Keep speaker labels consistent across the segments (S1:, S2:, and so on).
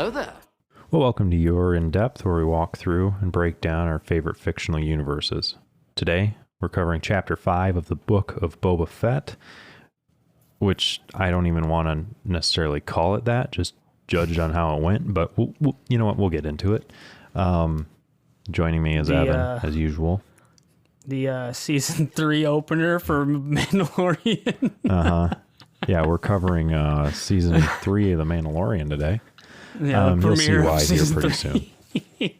S1: Hello there.
S2: Well, welcome to Your In Depth, where we walk through and break down our favorite fictional universes. Today, we're covering Chapter 5 of the Book of Boba Fett, which I don't even want to necessarily call it that, just judged on how it went, but you know what, we'll get into it. Joining me is Evan, as usual.
S3: The Season 3 opener for Mandalorian.
S2: Yeah, we're covering Season 3 of The Mandalorian today.
S3: Yeah,
S2: you'll see why here
S3: Season
S2: pretty
S3: 3.
S2: soon.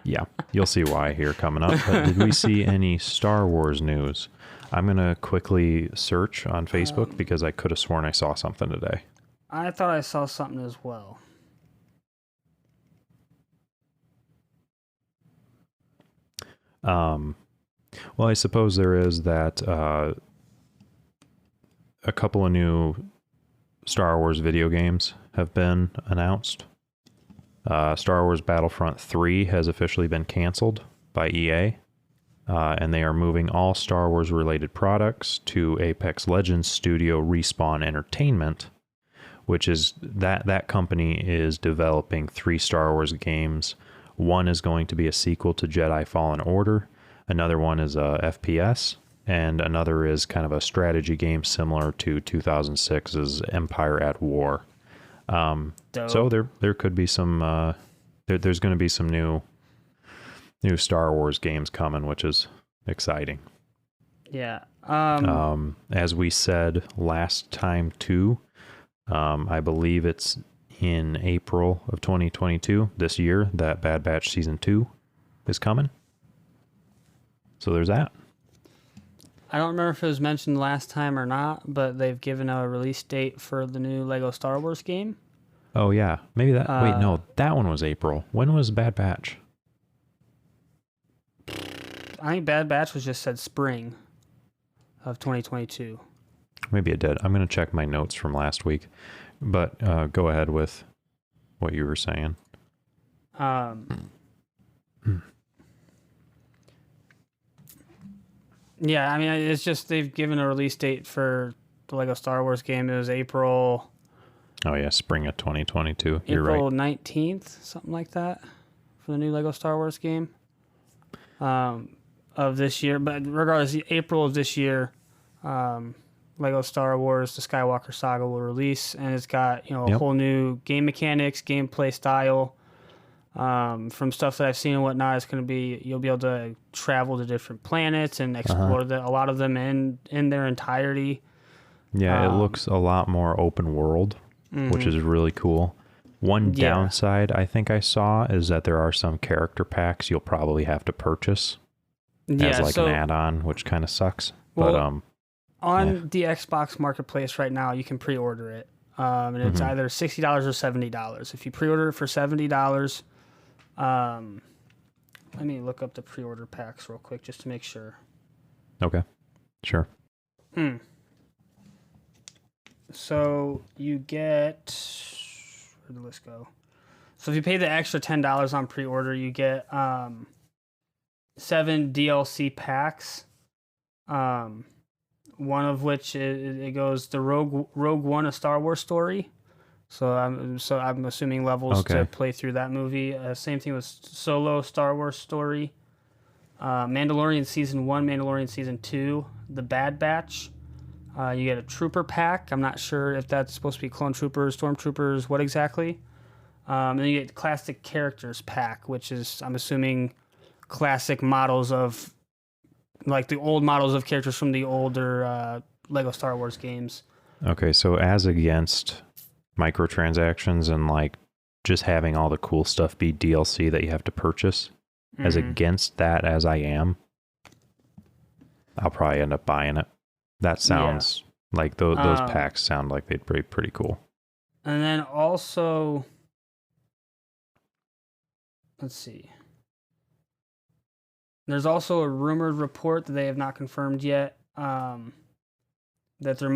S2: Yeah, you'll see why here coming up. But did we see any Star Wars news? I'm going to quickly search on Facebook because I could have sworn I saw something today.
S3: I thought I saw something as well.
S2: Well, I suppose there is that a couple of new Star Wars video games have been announced. Star Wars Battlefront 3 has officially been canceled by EA, and they are moving all Star Wars related products to Apex Legends studio Respawn Entertainment, which is that company is developing 3 Star Wars games. One is going to be a sequel to Jedi Fallen Order, another one is a FPS, and another is kind of a strategy game similar to 2006's Empire at War. So there could be some there's going to be some new Star Wars games coming, which is exciting.
S3: Yeah.
S2: As we said last time too, I believe it's in April of 2022 this year that Bad Batch Season 2 is coming. So there's that.
S3: I don't remember if it was mentioned last time or not, but they've given a release date for the new Lego Star Wars game.
S2: Oh, yeah. Maybe that... wait, no. That one was April. When was Bad Batch?
S3: I think Bad Batch was just said spring of 2022.
S2: Maybe it did. I'm going to check my notes from last week. But go ahead with what you were saying.
S3: Yeah, I mean, it's just they've given a release date for the Lego Star Wars game. It was April...
S2: Oh, yeah, spring of 2022. You're right.
S3: April 19th, something like that, for the new Lego Star Wars game of this year. But regardless, April of this year, Lego Star Wars, the Skywalker Saga will release, and it's got a whole new game mechanics, gameplay style. From stuff that I've seen and whatnot, it's going to be, you'll be able to travel to different planets and explore a lot of them in their entirety.
S2: Yeah, it looks a lot more open world, which is really cool. One downside I think I saw is that there are some character packs you'll probably have to purchase as like an add-on, which kind of sucks.
S3: Well, but on the Xbox Marketplace right now, you can pre-order it, and it's either $60 or $70. If you pre-order it for $70, let me look up the pre-order packs real quick just to make sure.
S2: Okay, sure.
S3: So you get, where'd the list go? So if you pay the extra $10 on pre-order, you get 7 DLC packs. One of which it goes the Rogue One, a Star Wars story. So I'm assuming levels to play through that movie. Same thing with Solo, Star Wars story. Mandalorian Season 1, Mandalorian Season 2, The Bad Batch. You get a Trooper pack. I'm not sure if that's supposed to be Clone Troopers, Stormtroopers, what exactly. And then you get Classic Characters pack, which is, I'm assuming, classic models of, like the old models of characters from the older Lego Star Wars games. Okay,
S2: so as against microtransactions and like just having all the cool stuff be DLC that you have to purchase, as against that as I am, I'll probably end up buying it. That sounds like those packs sound like they'd be pretty cool.
S3: And then also, let's see. There's also a rumored report that they have not confirmed yet, that there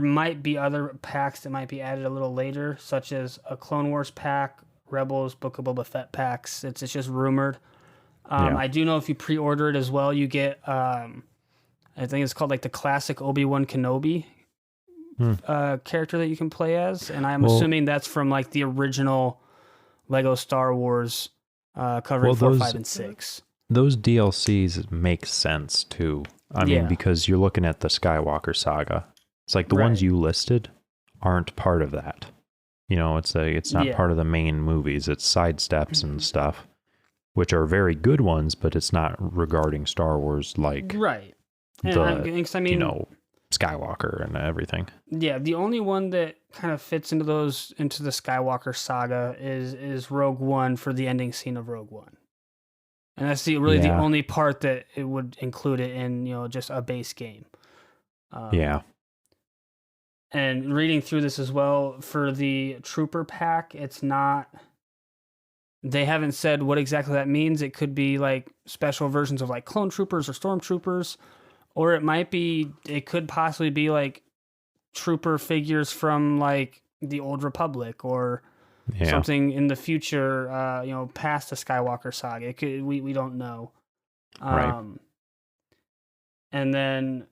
S3: might be other packs that might be added a little later, such as a Clone Wars pack, Rebels, Book of Boba Fett packs. It's just rumored. I do know if you pre-order it as well, you get I think it's called like the classic Obi-Wan Kenobi character that you can play as, and I'm assuming that's from like the original Lego Star Wars covering 4, 5, and 6.
S2: Those DLCs make sense too. I mean, because you're looking at the Skywalker saga. It's like the ones you listed aren't part of that. You know, it's not part of the main movies. It's side steps and stuff, which are very good ones, but it's not regarding Star Wars like Skywalker and everything.
S3: Yeah, the only one that kind of fits into the Skywalker saga is Rogue One for the ending scene of Rogue One. And that's the only part that it would include it in, just a base game. And reading through this as well, for the Trooper pack, they haven't said what exactly that means. It could be like special versions of like clone troopers or stormtroopers, or it could possibly be like trooper figures from like the Old Republic or something in the future, past the Skywalker saga. We don't know.
S2: Right.
S3: And then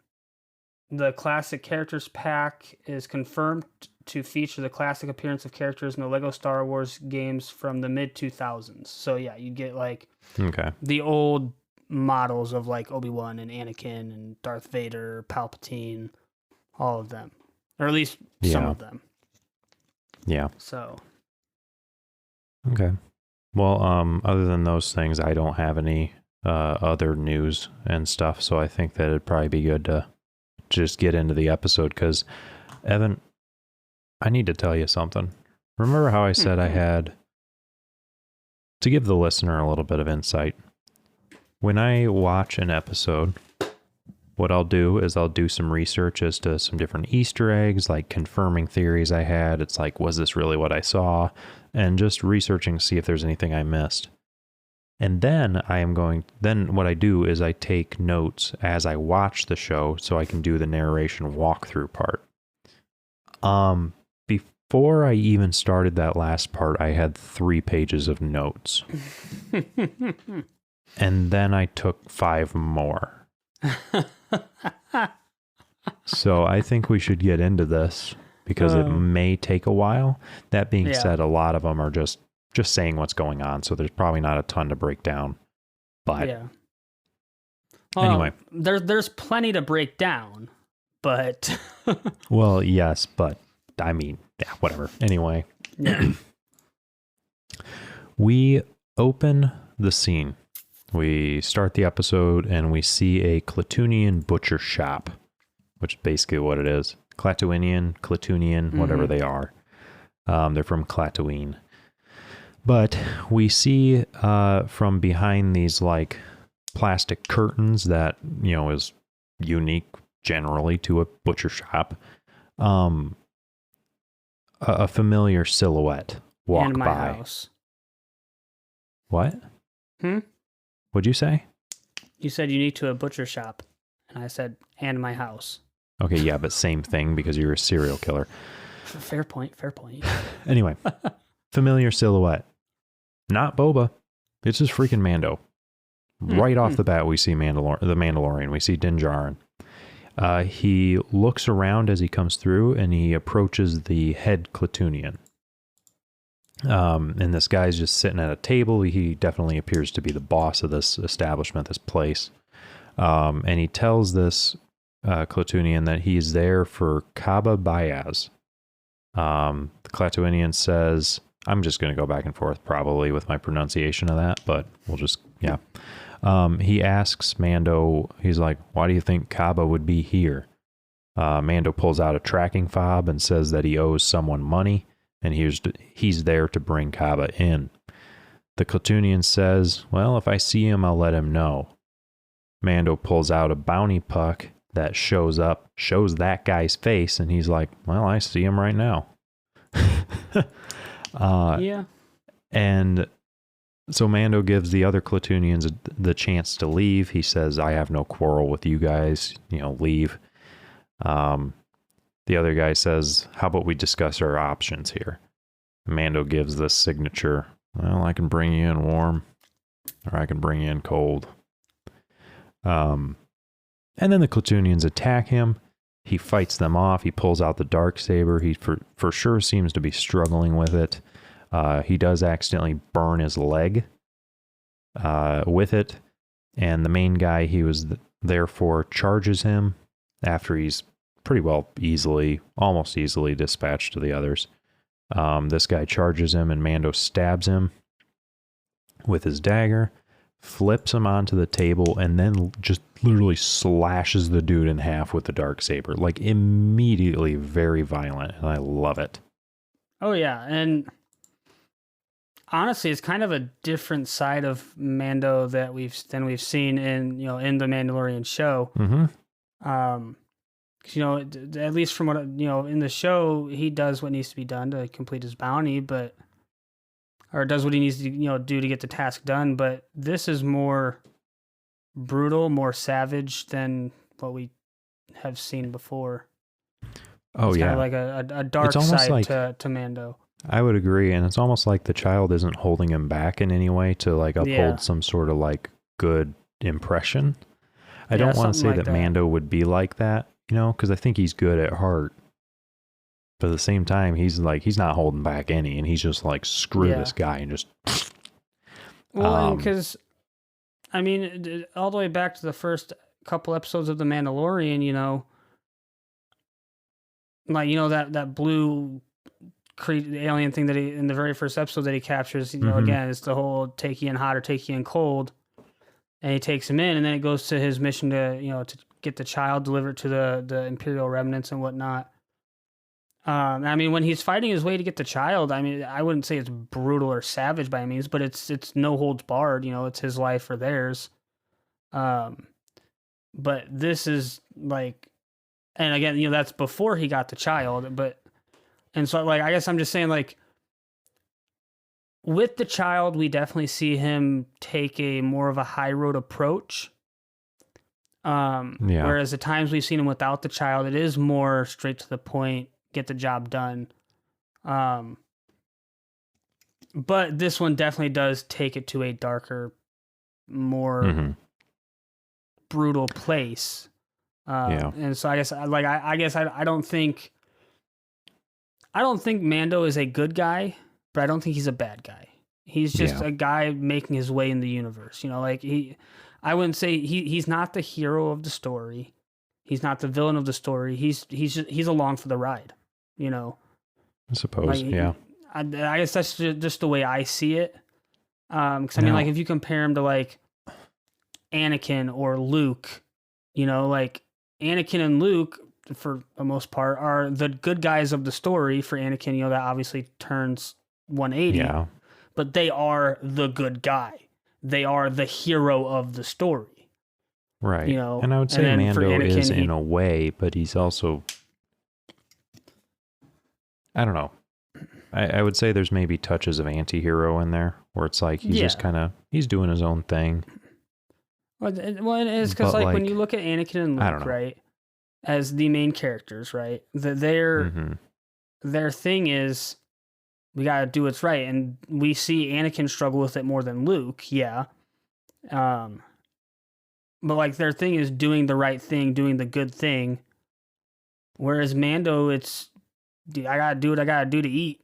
S3: the classic characters pack is confirmed to feature the classic appearance of characters in the Lego Star Wars games from the mid-2000s. So yeah, you get like the old models of like Obi-Wan and Anakin and Darth Vader, Palpatine, all of them, or at least some of them.
S2: Yeah.
S3: So.
S2: Okay. Well, other than those things, I don't have any other news and stuff. So I think that it'd probably be good to just get into the episode, because Evan, I need to tell you something. Remember how I said I had to give the listener a little bit of insight? When I watch an episode, what I'll do is I'll do some research as to some different Easter eggs, like confirming theories I had. It's like, was this really what I saw? And just researching to see if there's anything I missed. And then what I do is I take notes as I watch the show so I can do the narration walkthrough part. Before I even started that last part, I had 3 pages of notes. And then I took 5 more. So I think we should get into this because it may take a while. That being said, a lot of them are just saying what's going on, so there's probably not a ton to break down. But anyway,
S3: there's plenty to break down, but
S2: well, yes, but I mean, whatever. Anyway, we open the scene. We start the episode and we see a Klatooinian butcher shop, which is basically what it is. Klatooinian, whatever they are. They're from Klatooine. But we see from behind these like plastic curtains that, is unique generally to a butcher shop, a familiar silhouette walk
S3: and my
S2: by.
S3: House.
S2: What? What'd you say?
S3: You said unique to a butcher shop. And I said, and my house.
S2: Okay, yeah, but same thing because you're a serial killer.
S3: Fair point.
S2: Anyway, familiar silhouette. Not Boba. It's just freaking Mando. Right off the bat, we see the Mandalorian. We see Din Djarin. He looks around as he comes through, and he approaches the head Klatooinian. And this guy's just sitting at a table. He definitely appears to be the boss of this establishment, this place. And he tells this Klatooinian that he's there for Kaba Bayaz. The Klatooinian says, I'm just going to go back and forth probably with my pronunciation of that, but we'll just, he asks Mando, he's like, why do you think Kaba would be here? Mando pulls out a tracking fob and says that he owes someone money, and he's there to bring Kaba in. The Klatooinian says, well, if I see him, I'll let him know. Mando pulls out a bounty puck that shows that guy's face, and he's like, well, I see him right now. And so Mando gives the other Klatooinians the chance to leave. He says, I have no quarrel with you guys, leave. The other guy says, how about we discuss our options here? Mando gives the signature, well, I can bring you in warm, or I can bring you in cold. And then the Klatooinians attack him. He fights them off. He pulls out the Darksaber. He for sure seems to be struggling with it. He does accidentally burn his leg with it. And the main guy he was there for charges him after he's pretty well almost easily dispatched to the others. This guy charges him and Mando stabs him with his dagger, flips him onto the table, and then just literally slashes the dude in half with the Darksaber. Like immediately very violent, and I love it.
S3: Oh yeah, and honestly, it's kind of a different side of Mando than we've seen in the Mandalorian show.
S2: Mm-hmm.
S3: At least from what in the show, he does what needs to be done to complete his bounty, or does what he needs to do to get the task done. But this is more brutal, more savage than what we have seen before.
S2: Oh,
S3: it's
S2: yeah,
S3: kind of like a dark side to Mando.
S2: I would agree, and it's almost like the child isn't holding him back in any way to like uphold some sort of like good impression. I don't want to say that Mando would be like that, because I think he's good at heart. But at the same time, he's not holding back any, and he's just like, screw this guy, and just.
S3: Well, because, I mean, all the way back to the first couple episodes of The Mandalorian, that blue alien thing that he, in the very first episode that he captures, again, it's the whole take you in hot or take you in cold, and he takes him in, and then it goes to his mission to get the child delivered to the Imperial remnants and whatnot. I mean, when he's fighting his way to get the child, I mean, I wouldn't say it's brutal or savage by any means, but it's no holds barred. It's his life or theirs. But this is like, and again, that's before he got the child. And so, like, I guess I'm just saying, like, with the child, we definitely see him take a more of a high road approach. Whereas the times we've seen him without the child, it is more straight to the point, get the job done. But this one definitely does take it to a darker, more brutal place. And so I guess I don't think Mando is a good guy, but I don't think he's a bad guy. He's just a guy making his way in the universe. I wouldn't say he's not the hero of the story. He's not the villain of the story. He's along for the ride. I
S2: suppose,
S3: I guess that's just the way I see it. Because I mean, like, if you compare him to like Anakin or Luke, like Anakin and Luke, for the most part, are the good guys of the story. For Anakin, that obviously turns 180. Yeah. But they are the good guy. They are the hero of the story.
S2: Right. And I would say Mando Anakin, is in a way, but he's also, I don't know. I would say there's maybe touches of anti-hero in there, where it's like he's just kind of, he's doing his own thing.
S3: Well, it's because like when you look at Anakin and Luke, right, as the main characters, right, their thing is, we got to do what's right. And we see Anakin struggle with it more than Luke. Yeah. But like their thing is doing the right thing, doing the good thing. Whereas Mando, it's, I got to do what I got to do to eat.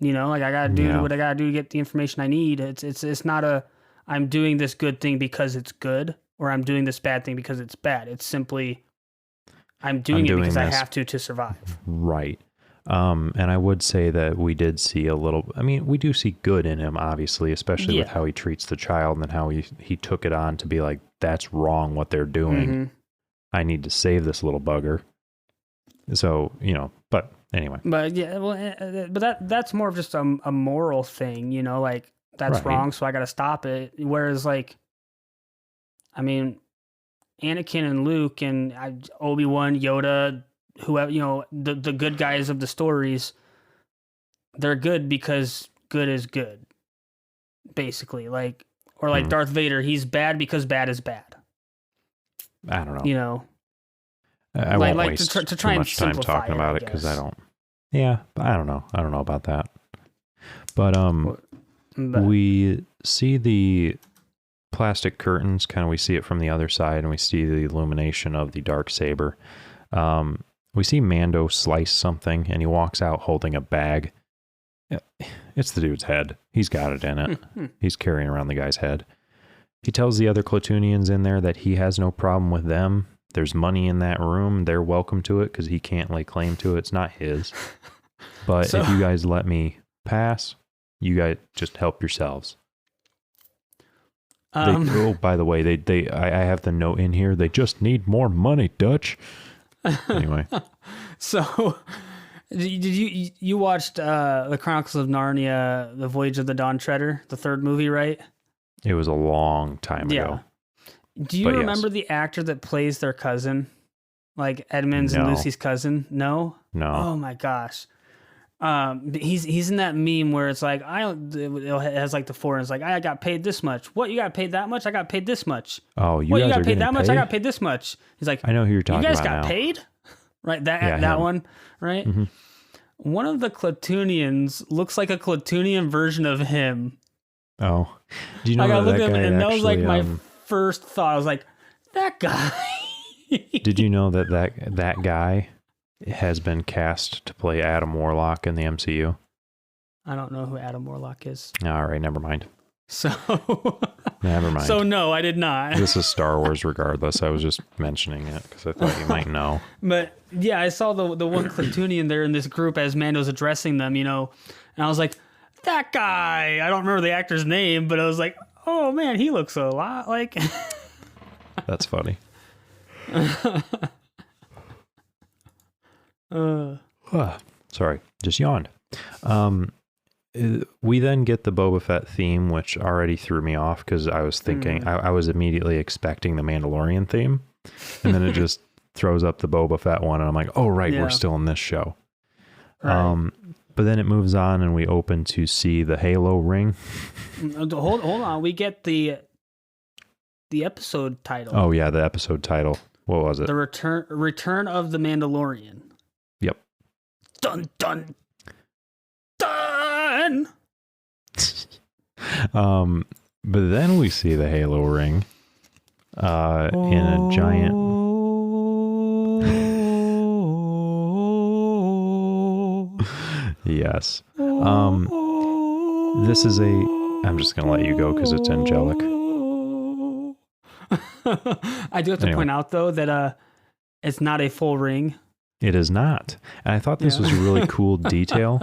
S3: Like I got to do what I got to do to get the information I need. It's not I'm doing this good thing because it's good, or I'm doing this bad thing because it's bad. It's simply, I'm doing it because I have to survive.
S2: Right. And I would say that we did see we do see good in him, obviously, especially with how he treats the child and how he took it on to be like, that's wrong what they're doing. I need to save this little bugger. So, but anyway.
S3: But that's more of just a moral thing, like that's wrong, so I got to stop it. Whereas like, I mean, Anakin and Luke and Obi-Wan, Yoda, whoever, the good guys of the stories, they're good because good is good, basically. Like, or like Darth Vader, he's bad because bad is bad.
S2: I don't know. I
S3: like,
S2: won't waste
S3: to try
S2: too
S3: and
S2: much time talking about it because I don't know. I don't know about that. But we see the plastic curtains, we see it from the other side, and we see the illumination of the Darksaber. We see Mando slice something, and he walks out holding a bag. It's the dude's head. He's got it in it. He's carrying around the guy's head. He tells the other Klatooinians in there that he has no problem with them. There's money in that room. They're welcome to it because he can't lay claim to it. It's not his. But if you guys let me pass, you guys just help yourselves. By the way, I have the note in here. They just need more money, Dutch. Anyway.
S3: So, did you watched the Chronicles of Narnia, The Voyage of the Dawn Treader, the third movie, right?
S2: It was a long time ago.
S3: Do you remember the actor that plays their cousin? Like Edmund's and Lucy's cousin? No?
S2: No.
S3: Oh my gosh. He's in that meme where it's like, it has like the four, and it's like, I got paid this much. What, you got paid that much? I got paid this much.
S2: Oh, you
S3: what,
S2: guys
S3: you got
S2: are
S3: paid that much?
S2: paid?
S3: I got paid this much. He's like,
S2: I know who you're talking about.
S3: You guys got paid? Right? That one, right? Mm-hmm. One of the Klatooinians looks like a Klatoonian version of him.
S2: Oh. Do you know
S3: I
S2: that
S3: looked at him,
S2: guy
S3: and
S2: actually,
S3: that was like my first thought. I was like, that guy.
S2: Did you know that guy has been cast to play Adam Warlock in the MCU?
S3: I don't know who Adam Warlock is.
S2: All right, never mind.
S3: So
S2: never mind.
S3: So no, I did not.
S2: This is Star Wars regardless. I was just mentioning it because I thought you might know.
S3: But yeah, I saw the one Klatoonian there in this group as Mando's addressing them, and I was like, that guy. I don't remember the actor's name, but I was like, oh man, he looks a lot like.
S2: That's funny. Sorry, just yawned. We then get the Boba Fett theme, which already threw me off because I was thinking, I was immediately expecting the Mandalorian theme, and then it just throws up the Boba Fett one, and I'm like, oh right, we're still in this show. Right. But then it moves on, and we open to see the Halo ring.
S3: Hold on, we get the episode title.
S2: Oh yeah, the episode title. What was it?
S3: The Return of the Mandalorian.
S2: Yep.
S3: Dun dun dun.
S2: But then we see the Halo ring in a giant. Yes. This is I'm just gonna let you go because it's angelic.
S3: I do have to point out though that it's not a full ring.
S2: It is not, and I thought this was a really cool detail.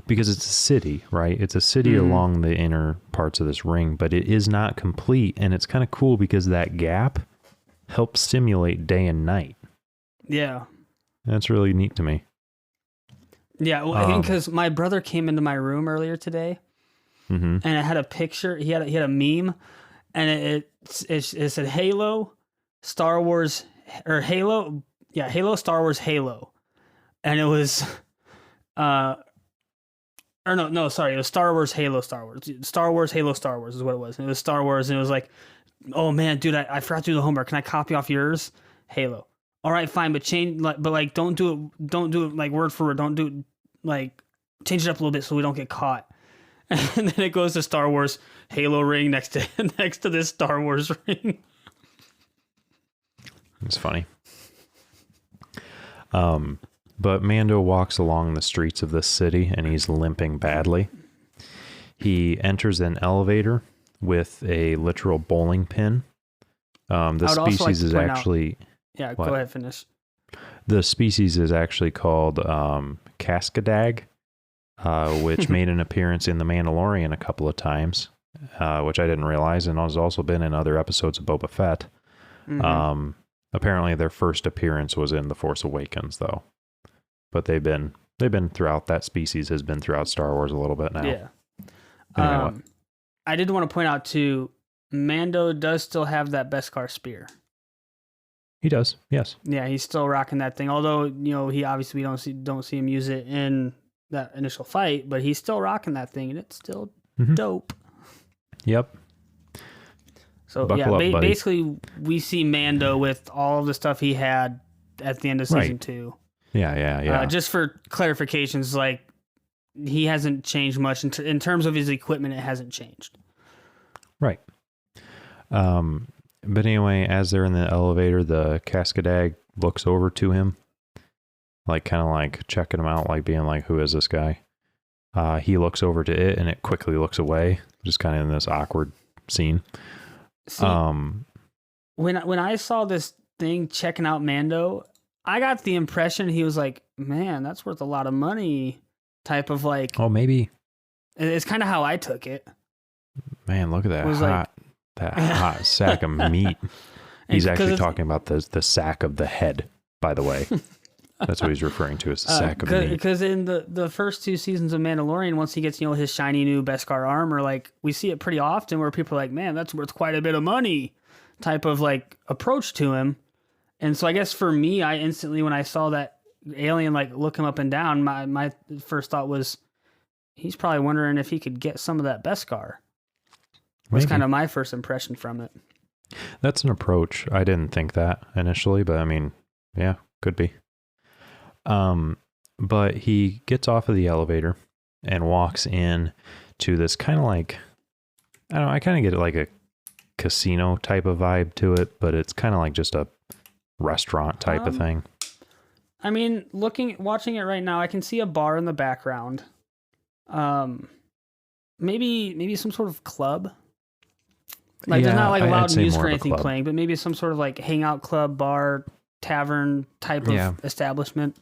S2: Because it's a city, right? It's a city along the inner parts of this ring, but it is not complete. And it's kind of cool because that gap helps simulate day and night.
S3: Yeah.
S2: That's really neat to me.
S3: Yeah, well, because my brother came into my room earlier today, and it had a picture. He had a meme, and it said Halo, Star Wars, or Halo. Yeah, Halo, Star Wars, Halo. And it was... Or no, sorry. It was Star Wars, Halo, Star Wars. Star Wars, Halo, Star Wars is what it was. And it was Star Wars, and it was like, oh man, dude, I forgot to do the homework. Can I copy off yours? Halo. All right, fine, but don't do it like word for word. Don't do it like, change it up a little bit so we don't get caught. And then it goes to Star Wars Halo ring next to this Star Wars ring.
S2: It's funny. But Mando walks along the streets of this city, and he's limping badly. He enters an elevator with a literal bowling pin. The species is actually...
S3: Yeah, go ahead, finish.
S2: The species is actually called Cascadag, which made an appearance in The Mandalorian a couple of times, which I didn't realize, and has also been in other episodes of Boba Fett. Apparently, their first appearance was in The Force Awakens, though. But they've been throughout, that species has been throughout Star Wars a little bit now.
S3: Yeah.
S2: Anyway,
S3: I did want to point out too, Mando does still have that Beskar spear.
S2: He does, yes.
S3: Yeah, he's still rocking that thing. Although, he obviously we don't see him use it in that initial fight, but he's still rocking that thing, and it's still dope.
S2: Yep.
S3: So basically, we see Mando with all of the stuff he had at the end of season 2.
S2: Yeah.
S3: Just for clarifications, like, he hasn't changed much in terms of his equipment. It hasn't changed.
S2: Right. But anyway, as they're in the elevator, the Cascadag looks over to him, like kind of like checking him out, like being like, who is this guy? He looks over to it and it quickly looks away, just kind of in this awkward scene.
S3: See, when I saw this thing checking out Mando, I got the impression he was like, man, that's worth a lot of money type of like.
S2: Oh, maybe.
S3: It's kind of how I took it.
S2: Man, look at that hot sack of meat. He's actually talking about the sack of the head, by the way. That's what he's referring to as the sack of meat.
S3: Because in the first 2 seasons of Mandalorian, once he gets, his shiny new Beskar armor, like we see it pretty often where people are like, man, that's worth quite a bit of money type of like approach to him. And so I guess for me, I instantly, when I saw that alien like look him up and down, my first thought was, he's probably wondering if he could get some of that Beskar. Was kind of my first impression from it.
S2: That's an approach. I didn't think that initially, but I mean, yeah, could be. But he gets off of the elevator and walks in to this kind of like, I don't know, I kind of get like a casino type of vibe to it, but it's kind of like just a restaurant type of thing.
S3: I mean, watching it right now, I can see a bar in the background. Maybe some sort of club. Like there's not like loud music or anything playing, but maybe some sort of like hangout club, bar, tavern type of establishment.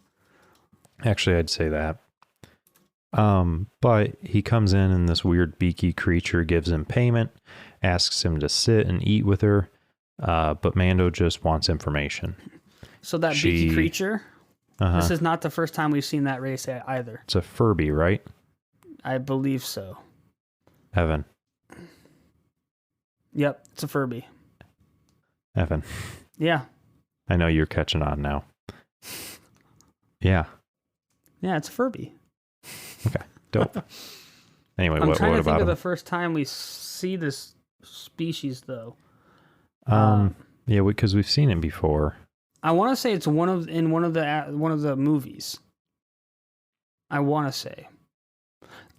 S2: Actually, I'd say that. But he comes in and this weird beaky creature gives him payment, asks him to sit and eat with her. But Mando just wants information.
S3: So that beaky creature, this is not the first time we've seen that race either.
S2: It's a Furby, right?
S3: I believe so.
S2: Evan.
S3: Yep, it's a Furby.
S2: Evan.
S3: Yeah.
S2: I know you're catching on now. Yeah.
S3: Yeah, it's a Furby.
S2: Okay, dope. Anyway,
S3: I'm
S2: what
S3: trying to
S2: about
S3: think
S2: him?
S3: of the first time we see this species, though.
S2: Yeah, because we've seen him before.
S3: I want to say it's one of the movies. I want to say.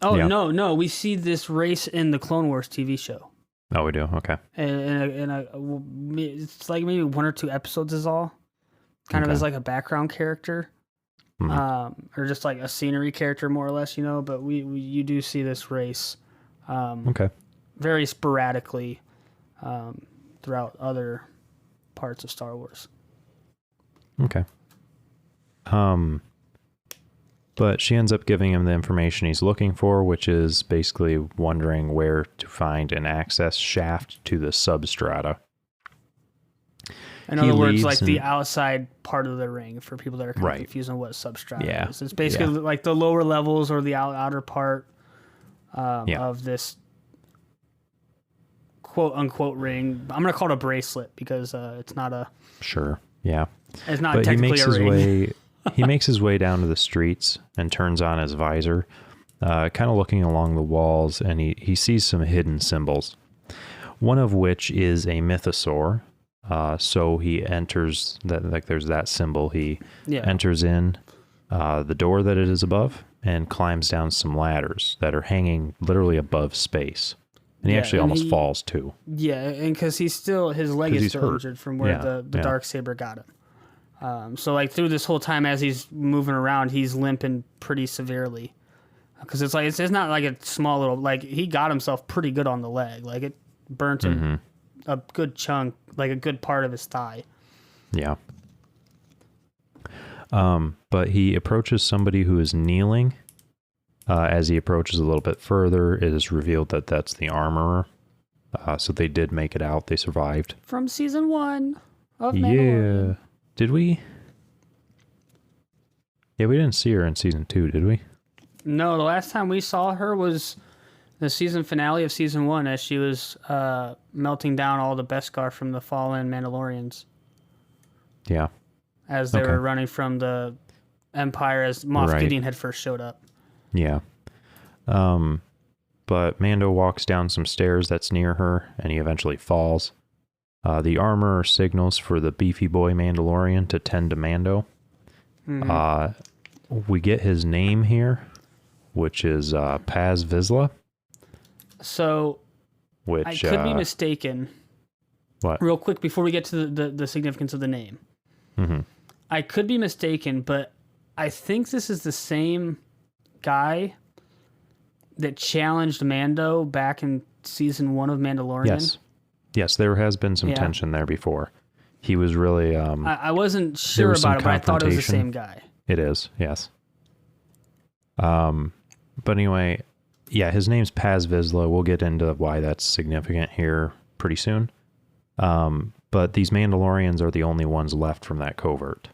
S3: Oh no, we see this race in the Clone Wars TV show.
S2: Oh, we do. Okay.
S3: It's like maybe 1 or 2 episodes is all. Kind of as like a background character, or just like a scenery character, more or less, But you do see this race, very sporadically, throughout other parts of Star Wars.
S2: Okay. But she ends up giving him the information he's looking for, which is basically wondering where to find an access shaft to the substrata.
S3: In other words, like the outside part of the ring, for people that are kind of confused on what substrata is. It's basically like the lower levels or the outer part of this quote-unquote ring. I'm going to call it a bracelet because it's not a...
S2: Sure, yeah.
S3: It's not technically a ring.
S2: He makes his way down to the streets and turns on his visor, kind of looking along the walls, and he sees some hidden symbols, one of which is a mythosaur. So he enters that, like there's that symbol. He enters in the door that it is above and climbs down some ladders that are hanging literally above space. And he actually almost falls too.
S3: Yeah, and because his leg is still injured from where the Darksaber got him. So like through this whole time as he's moving around, he's limping pretty severely. Because it's not like a small little, like he got himself pretty good on the leg. Like it burnt him a good chunk, like a good part of his thigh. Yeah.
S2: But he approaches somebody who is kneeling. As he approaches a little bit further, it is revealed that that's the armorer. So they did make it out. They survived.
S3: From season 1 of Mandalorian.
S2: Yeah. Did we? Yeah, we didn't see her in season 2, did we?
S3: No, the last time we saw her was the season finale of season 1 as she was melting down all the Beskar from the fallen Mandalorians.
S2: Yeah.
S3: As they were running from the Empire as Moff Gideon had first showed up.
S2: Yeah. But Mando walks down some stairs that's near her, and he eventually falls. The armorer signals for the beefy boy Mandalorian to tend to Mando. We get his name here, which is Paz Vizsla.
S3: So, I could be mistaken.
S2: What?
S3: Real quick, before we get to the significance of the name. I could be mistaken, but I think this is the same guy that challenged Mando back in season 1 of Mandalorian.
S2: Yes, there has been some tension there before. He was really...
S3: I wasn't sure about it, but I thought it was the same guy.
S2: It is, yes. But anyway, yeah, his name's Paz Vizsla. We'll get into why that's significant here pretty soon. But these Mandalorians are the only ones left from that covert.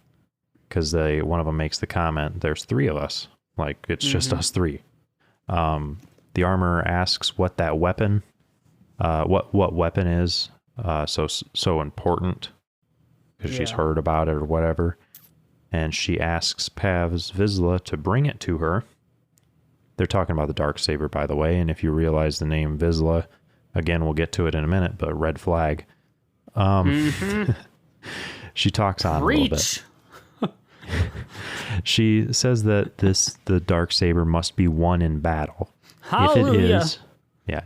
S2: Because one of them makes the comment, there's 3 of us. Like, it's just us 3. The armorer asks what that weapon, what weapon is so important. Because she's heard about it or whatever. And she asks Paz Vizsla to bring it to her. They're talking about the Darksaber, by the way. And if you realize the name Vizsla, again, we'll get to it in a minute, but red flag. She talks on a little bit. She says that the Darksaber must be won in battle.
S3: Hallelujah.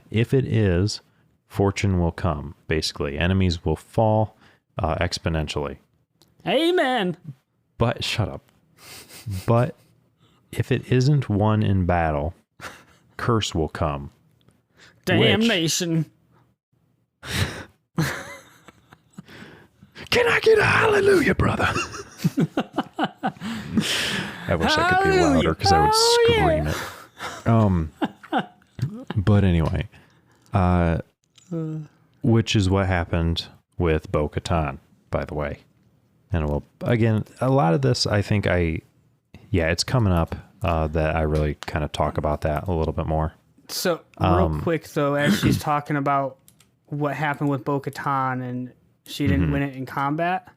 S2: If it is, fortune will come. Basically, enemies will fall exponentially.
S3: Amen.
S2: But shut up. But if it isn't won in battle, curse will come.
S3: Damnation.
S2: Can I get a hallelujah, brother? I wish I could be louder because I would scream it. But anyway, which is what happened with Bo-Katan, by the way. And again, a lot of this, I think it's coming up that I really kind of talk about that a little bit more.
S3: So real quick though, as she's talking about what happened with Bo-Katan and she didn't win it in combat.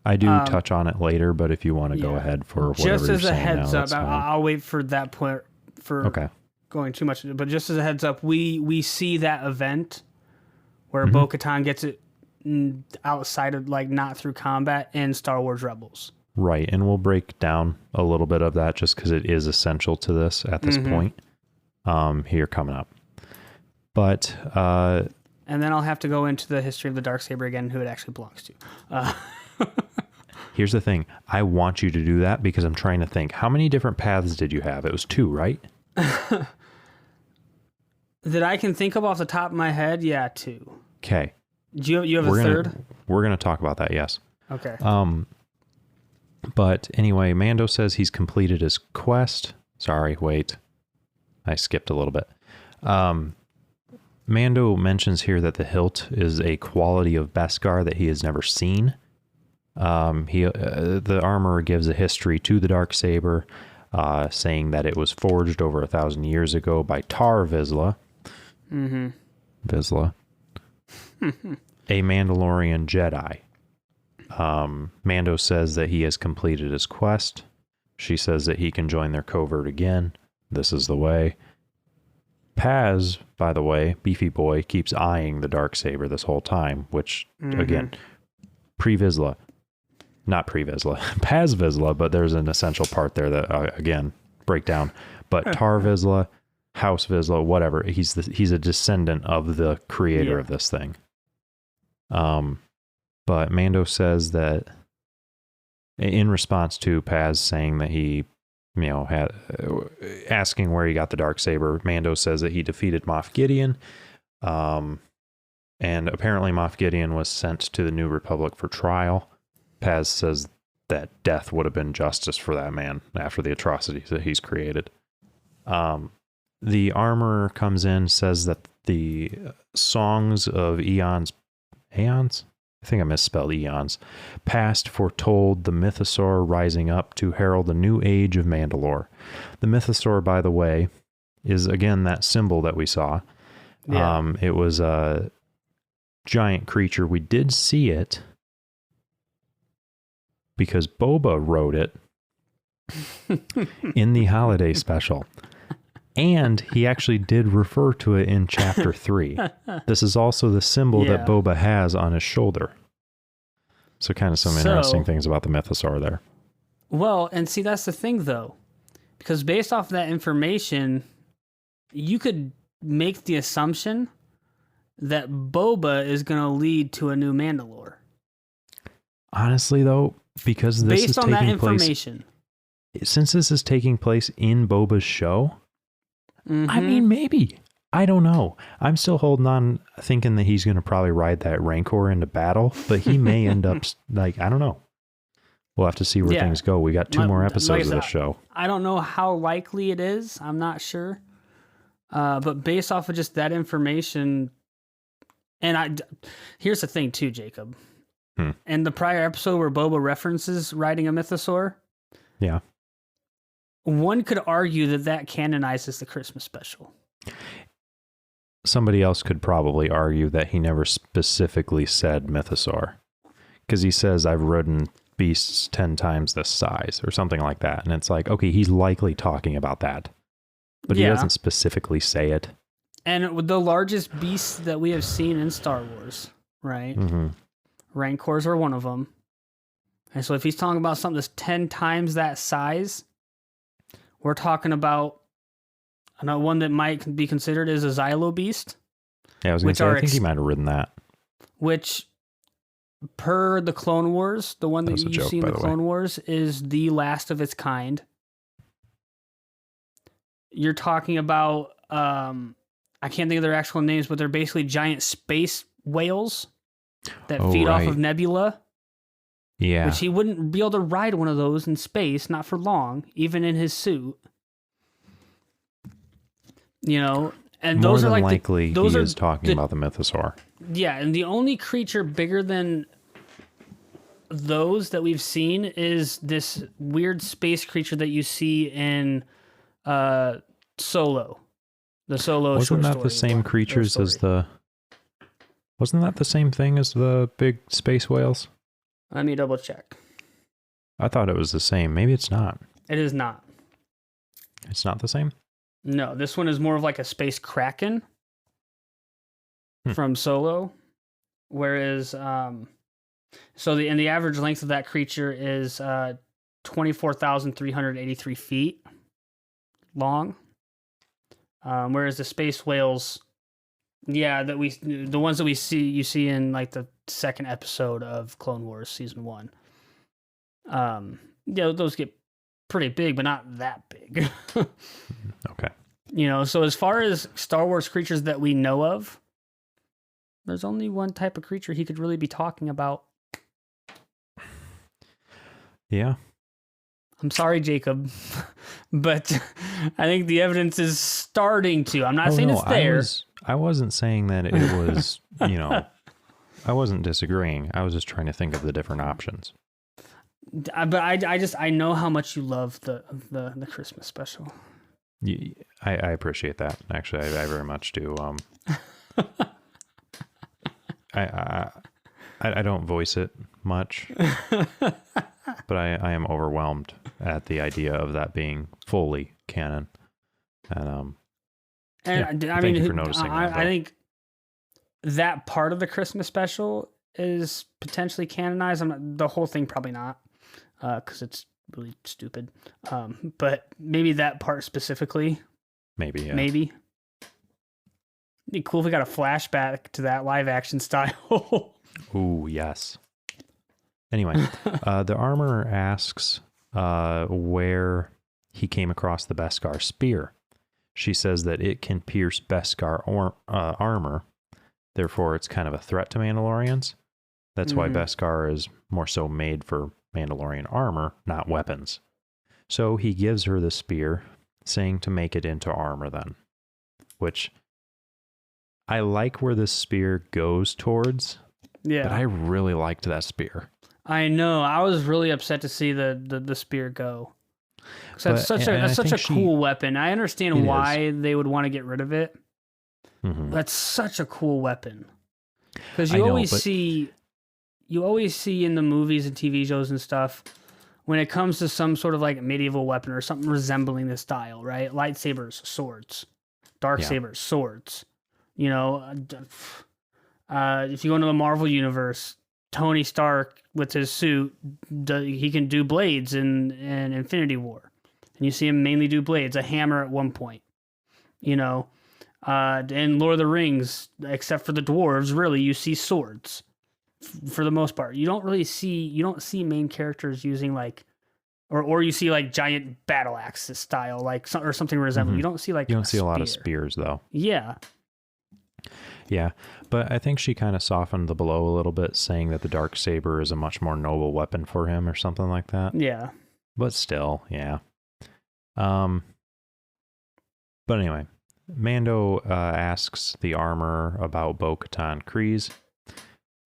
S2: I do touch on it later, but if you want to go ahead for whatever
S3: just as
S2: you're
S3: a
S2: saying
S3: heads
S2: now,
S3: up, I'll wait for that point for going too much. But just as a heads up, we see that event where Bo-Katan gets it outside of, like, not through combat in Star Wars Rebels.
S2: Right, and we'll break down a little bit of that just because it is essential to this at this point here coming up. But...
S3: and then I'll have to go into the history of the Darksaber again, who it actually belongs to.
S2: Here's the thing. I want you to do that because I'm trying to think. How many different paths did you have? It was 2, right?
S3: That I can think of off the top of my head, 2.
S2: Okay.
S3: Do you have a third?
S2: We're going to talk about that, yes.
S3: Okay.
S2: But anyway, Mando says he's completed his quest. Sorry, wait. I skipped a little bit. Mando mentions here that the hilt is a quality of Beskar that he has never seen. The armorer gives a history to the Darksaber, saying that it was forged over 1,000 years ago by Tar Vizsla. Vizsla. A Mandalorian Jedi. Mando says that he has completed his quest. She says that he can join their covert again. This is the way. Paz, by the way, Beefy Boy, keeps eyeing the Darksaber this whole time, which, again, pre-Vizsla. Not pre-Vizsla. Paz Vizsla, but there's an essential part there that, again, break down. But Tar Vizsla, House Vizsla, whatever. He's a descendant of the creator of this thing. But Mando says that in response to Paz saying that he, had asking where he got the Darksaber, Mando says that he defeated Moff Gideon. And apparently Moff Gideon was sent to the New Republic for trial. Paz says that death would have been justice for that man after the atrocities that he's created. The armorer comes in, says that the songs of eons, I think I misspelled eons, past foretold the Mythosaur rising up to herald a new age of Mandalore. The Mythosaur, by the way, is again that symbol that we saw. It was a giant creature. We did see it because Boba wrote it in the holiday special. And he actually did refer to it in Chapter 3. This is also the symbol that Boba has on his shoulder. So kind of some interesting things about the Mythosaur there.
S3: Well, and see, that's the thing, though. Because based off that information, you could make the assumption that Boba is going to lead to a new Mandalore.
S2: Honestly, though, because this is taking place...
S3: Based on that information.
S2: since this is taking place in Boba's show, I mean, maybe. I don't know. I'm still holding on, thinking that he's going to probably ride that Rancor into battle, but he may end up, like, I don't know. We'll have to see where things go. We got 2 more episodes of the show.
S3: I don't know how likely it is. I'm not sure. But based off of just that information, and here's the thing too, Jacob. In the prior episode where Boba references riding a mythosaur,
S2: yeah,
S3: one could argue that canonizes the Christmas special.
S2: Somebody else could probably argue that he never specifically said mythosaur, because he says, I've ridden beasts 10 times this size or something like that. And it's like, okay, he's likely talking about that, but he doesn't specifically say it. And
S3: the largest beasts that we have seen in Star Wars, right? Rancors are one of them. And so if he's talking about something that's 10 times that size, we're talking about another one that might be considered as a Xylo beast.
S2: Yeah, I was going to say, I think he might have ridden that.
S3: Which, per the Clone Wars, the one that you see in the Clone Wars is the last of its kind. You're talking about, I can't think of their actual names, but they're basically giant space whales that feed off of nebula.
S2: Yeah.
S3: Which he wouldn't be able to ride one of those in space, not for long, even in his suit. You know, and
S2: more
S3: those
S2: than
S3: are like
S2: likely he is talking about the mythosaur.
S3: Yeah, and the only creature bigger than those that we've seen is this weird space creature that you see in Solo. The Solo
S2: Wasn't that the same creatures as the... Wasn't that the same thing as the big space whales?
S3: Let me double check.
S2: I thought it was the same. Maybe it's not.
S3: It is not.
S2: It's not the same?
S3: No, this one is more of like a space kraken from Solo. Whereas, the average length of that creature is 24,383 feet long. Whereas the space whales, the ones that you see in like the second episode of Clone Wars season 1. Those get pretty big, but not that big.
S2: Okay.
S3: You know, so as far as Star Wars creatures that we know of, there's only one type of creature he could really be talking about.
S2: Yeah.
S3: I'm sorry, Jacob, but I think the evidence is starting to. I'm not saying it's there.
S2: I wasn't saying that it was, I wasn't disagreeing. I was just trying to think of the different options.
S3: But I know how much you love the Christmas special.
S2: I appreciate that. Actually, I very much do. I don't voice it much, but I am overwhelmed at the idea of that being fully canon. And thank you for noticing that.
S3: I think that part of the Christmas special is potentially canonized. The whole thing probably not, because it's really stupid. But maybe that part specifically.
S2: Maybe, yeah.
S3: Maybe. It'd be cool if we got a flashback to that live action style.
S2: Ooh, yes. Anyway, the armorer asks where he came across the Beskar spear. She says that it can pierce Beskar armor. Therefore, it's kind of a threat to Mandalorians. That's why Beskar is more so made for Mandalorian armor, not weapons. So he gives her the spear, saying to make it into armor then. Which I like where this spear goes towards. Yeah. But I really liked that spear.
S3: I know. I was really upset to see the spear go. That's such a cool weapon. I understand why they would want to get rid of it. Mm-hmm. That's such a cool weapon. Because you always see in the movies and TV shows and stuff, when it comes to some sort of like medieval weapon or something resembling this style, right? Lightsabers, swords, dark sabers, swords. You know, if you go into the Marvel universe, Tony Stark with his suit, he can do blades in Infinity War, and you see him mainly do blades, a hammer at one point. You know, in Lord of the Rings, except for the dwarves, really you see swords for the most part. You don't see main characters using or you see like giant battle axes style, like or something resembling. You don't see like
S2: you don't see a lot of spears though.
S3: Yeah.
S2: Yeah, but I think she kind of softened the blow a little bit, saying that the Darksaber is a much more noble weapon for him or something like that.
S3: Yeah.
S2: But still, yeah. But anyway, Mando asks the armorer about Bo-Katan Kryze.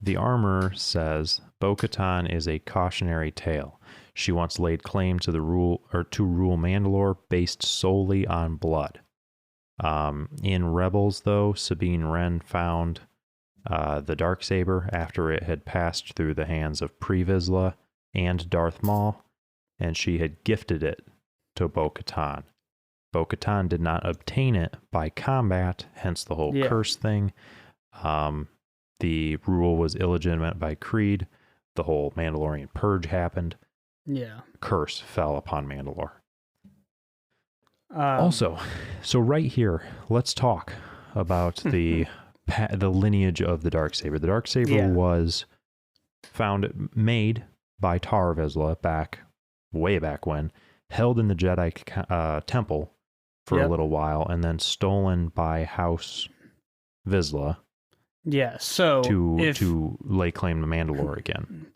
S2: The armorer says Bo-Katan is a cautionary tale. She once laid claim to rule Mandalore based solely on blood. In Rebels, though, Sabine Wren found the Darksaber after it had passed through the hands of Pre Vizsla and Darth Maul, and she had gifted it to Bo-Katan. Bo-Katan did not obtain it by combat, hence the whole curse thing. The rule was illegitimate by Creed. The whole Mandalorian purge happened.
S3: Yeah.
S2: Curse fell upon Mandalore. Also, so right here, let's talk about the lineage of the Darksaber. The Darksaber was made by Tar Vizsla way back when, held in the Jedi temple for a little while, and then stolen by House Vizsla.
S3: Yeah, so
S2: to lay claim to Mandalore again.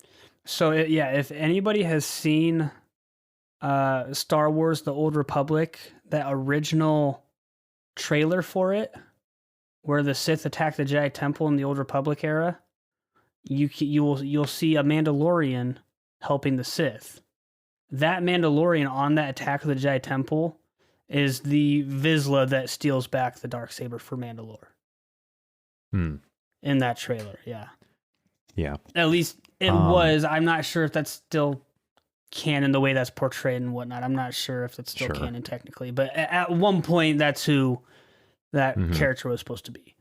S3: So if anybody has seen Star Wars: The Old Republic, that original trailer for it, where the Sith attack the Jedi Temple in the Old Republic era, you'll see a Mandalorian helping the Sith. That Mandalorian on that attack of the Jedi Temple is the Vizsla that steals back the Darksaber for Mandalore. In that trailer, yeah. Yeah. At least it was. I'm not sure if that's still canon the way that's portrayed and whatnot. I'm not sure if it's still canon technically, but at one point that's who that character was supposed to be.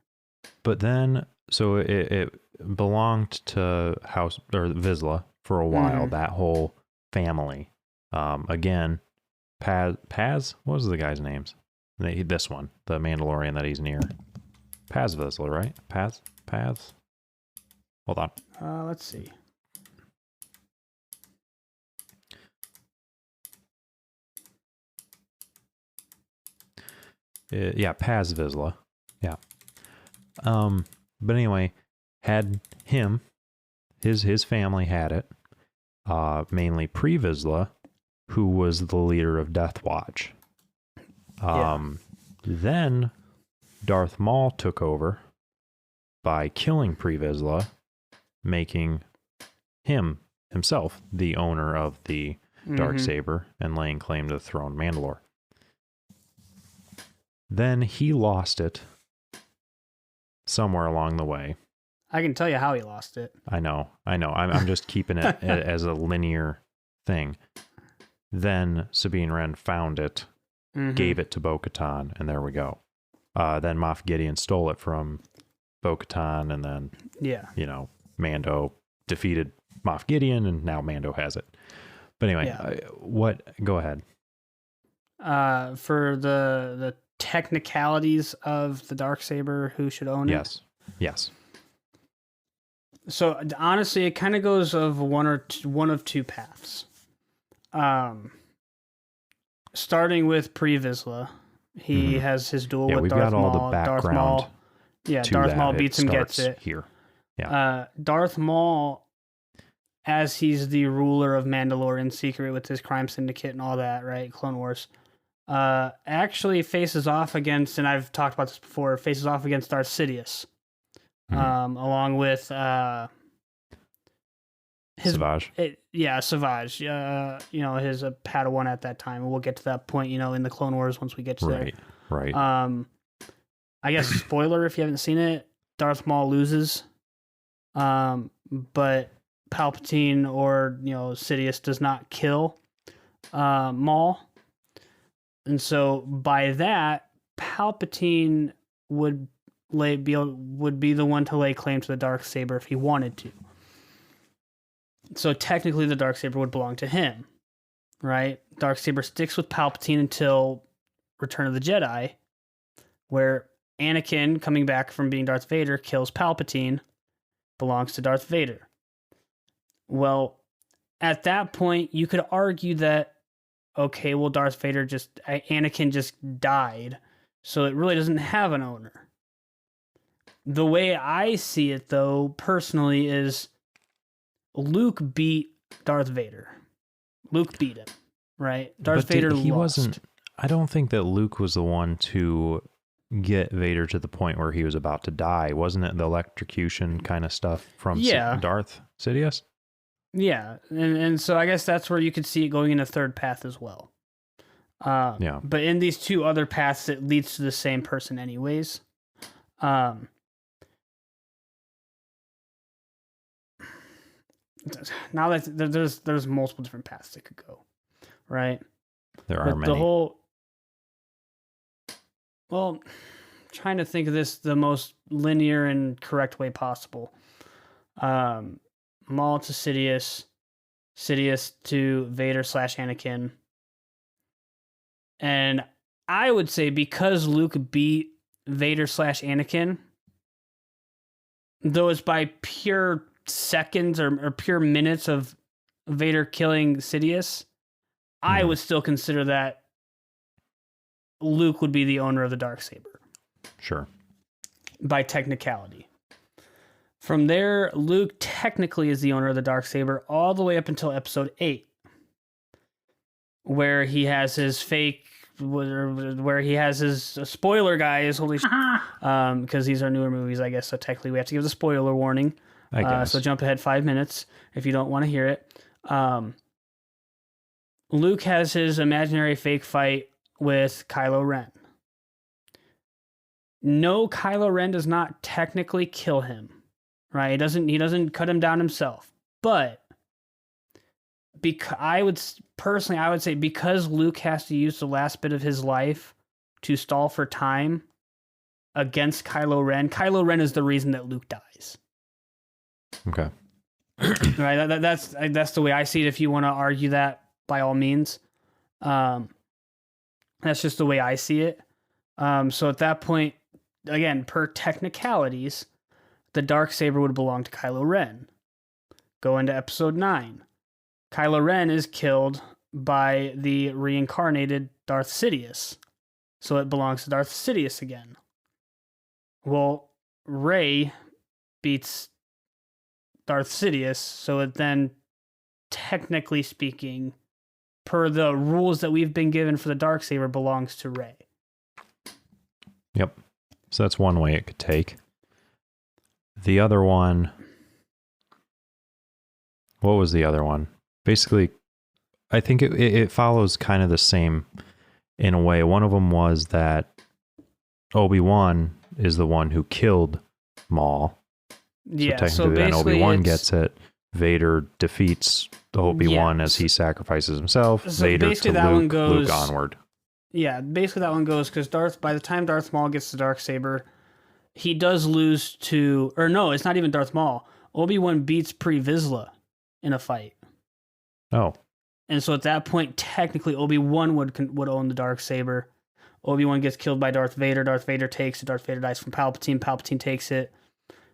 S2: But then, so it belonged to House or Vizsla for a while. That whole family. Again, Paz. What was the guy's names? This one, the Mandalorian that he's near. Paz Vizsla, right? Paz. Hold on.
S3: Let's see.
S2: Paz Vizsla. Yeah. But anyway, had him, his family had it. Mainly Pre Vizsla, who was the leader of Death Watch. Then Darth Maul took over by killing Pre Vizsla, making himself the owner of the Darksaber and laying claim to the throne of Mandalore. Then he lost it somewhere along the way.
S3: I can tell you how he lost it.
S2: I know. I'm just keeping it as a linear thing. Then Sabine Wren found it, gave it to Bo-Katan, and there we go. Then Moff Gideon stole it from Bo-Katan, and then, Mando defeated Moff Gideon, and now Mando has it. But anyway, go ahead.
S3: For the technicalities of the Darksaber, who should own it?
S2: Yes.
S3: So honestly, it kind of goes of one of two paths. Starting with Pre Vizsla, he has his duel with Darth Maul.
S2: All the background.
S3: Darth Maul, Darth Maul beats him, gets it
S2: here. Yeah.
S3: Darth Maul, as he's the ruler of Mandalorian secret with his crime syndicate and all that, right? Clone Wars. Actually faces off against, and I've talked about this before, faces off against Darth Sidious. Along with
S2: Savage.
S3: Savage. His Padawan at that time. We'll get to that point, in the Clone Wars once we get to there.
S2: Right.
S3: I guess spoiler if you haven't seen it, Darth Maul loses. But Palpatine or Sidious does not kill Maul. And so by that, Palpatine would be the one to lay claim to the Darksaber if he wanted to. So technically the Darksaber would belong to him, right? Darksaber sticks with Palpatine until Return of the Jedi, where Anakin, coming back from being Darth Vader, kills Palpatine, belongs to Darth Vader. Well, at that point, you could argue that okay, well, Anakin just died, so it really doesn't have an owner. The way I see it, though, personally, is Luke beat Darth Vader. Luke beat him, right? Darth Vader lost.
S2: I don't think that Luke was the one to get Vader to the point where he was about to die. Wasn't it the electrocution kind of stuff from Darth Sidious?
S3: Yeah, and so I guess that's where you could see it going in a third path as well. But in these two other paths, it leads to the same person anyways. Now that there's multiple different paths that could go, right?
S2: There are many.
S3: Trying to think of this the most linear and correct way possible. Maul to Sidious, Sidious to Vader / Anakin. And I would say because Luke beat Vader / Anakin, though it's by pure seconds or pure minutes of Vader killing Sidious, I would still consider that Luke would be the owner of the Darksaber.
S2: Sure.
S3: By technicality. From there, Luke technically is the owner of the Darksaber all the way up until episode 8, where he has his fake, where he has his spoiler, guys, holy shit, because these are newer movies, I guess, so technically we have to give the spoiler warning.
S2: I guess.
S3: So jump ahead 5 minutes if you don't want to hear it. Luke has his imaginary fake fight with Kylo Ren. No, Kylo Ren does not technically kill him, right? He doesn't cut him down himself. But I would say because Luke has to use the last bit of his life to stall for time against Kylo Ren is the reason that Luke dies.
S2: Okay.
S3: Right. That's the way I see it. If you want to argue that, by all means, that's just the way I see it. So at that point, again, per technicalities, the Darksaber would belong to Kylo Ren. Go into episode 9. Kylo Ren is killed by the reincarnated Darth Sidious. So it belongs to Darth Sidious again. Well, Rey beats Darth Sidious, so it then, technically speaking, per the rules that we've been given for the Darksaber, belongs to Rey.
S2: Yep. So that's one way it could take. The other one... What was the other one? Basically, I think it follows kind of the same in a way. One of them was that Obi-Wan is the one who killed Maul.
S3: Yeah,
S2: so technically then Obi-Wan gets it. Vader defeats Obi-Wan as he sacrifices himself. So Vader to Luke, Luke onward.
S3: Yeah, basically that one goes because by the time Darth Maul gets the Darksaber, he does lose to... Or no, it's not even Darth Maul. Obi-Wan beats Pre Vizsla in a fight.
S2: Oh.
S3: And so at that point, technically, Obi-Wan would own the Darksaber. Obi-Wan gets killed by Darth Vader. Darth Vader takes it. Darth Vader dies from Palpatine. Palpatine takes it.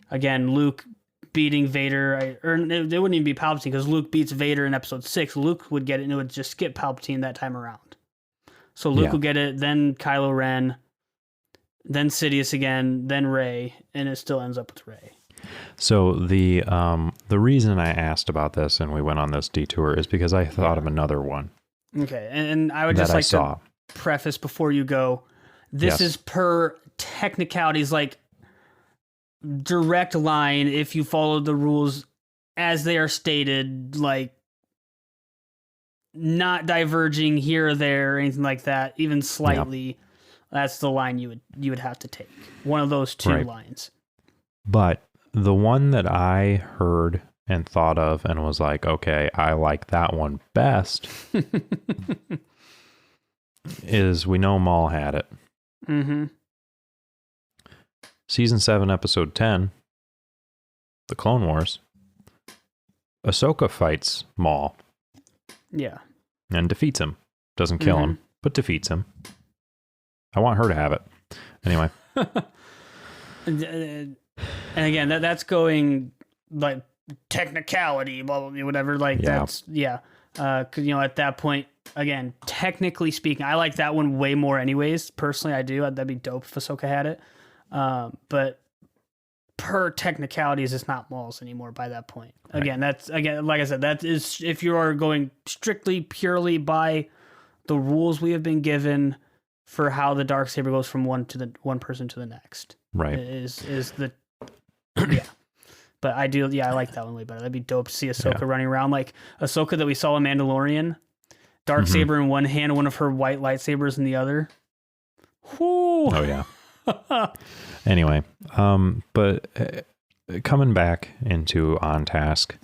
S3: Again, Luke beating Vader. Or it wouldn't even be Palpatine because Luke beats Vader in episode 6. Luke would get it and it would just skip Palpatine that time around. So Luke will get it, then Kylo Ren, then Sidious again, then Rey, and it still ends up with Rey.
S2: So the reason I asked about this and we went on this detour is because I thought of another one.
S3: Okay, and I would just like to preface before you go, this is per technicalities, like direct line if you follow the rules as they are stated, like not diverging here or there or anything like that, even slightly. That's the line you would have to take. One of those two lines. But
S2: the one that I heard and thought of and was like, okay, I like that one best is we know Maul had it.
S3: Mm-hmm.
S2: Season 7, episode 10, The Clone Wars, Ahsoka fights Maul.
S3: Yeah.
S2: And defeats him. Doesn't kill him, but defeats him. I want her to have it. Anyway.
S3: And again, that's going like technicality, blah, blah, blah, whatever. Like that's, 'cause, at that point, again, technically speaking, I like that one way more anyways. Personally, I do. That'd be dope if Ahsoka had it. But per technicalities, it's not Maul's anymore by that point. Right. Again, like I said, that is if you are going strictly purely by the rules we have been given for how the Darksaber goes from one person to the next.
S2: Right.
S3: Is the yeah. But I do, I like that one way better. That'd be dope to see Ahsoka running around like Ahsoka that we saw in Mandalorian. Darksaber in one hand, one of her white lightsabers in the other. Whoo!
S2: Oh, yeah. Anyway, but coming back into On Task,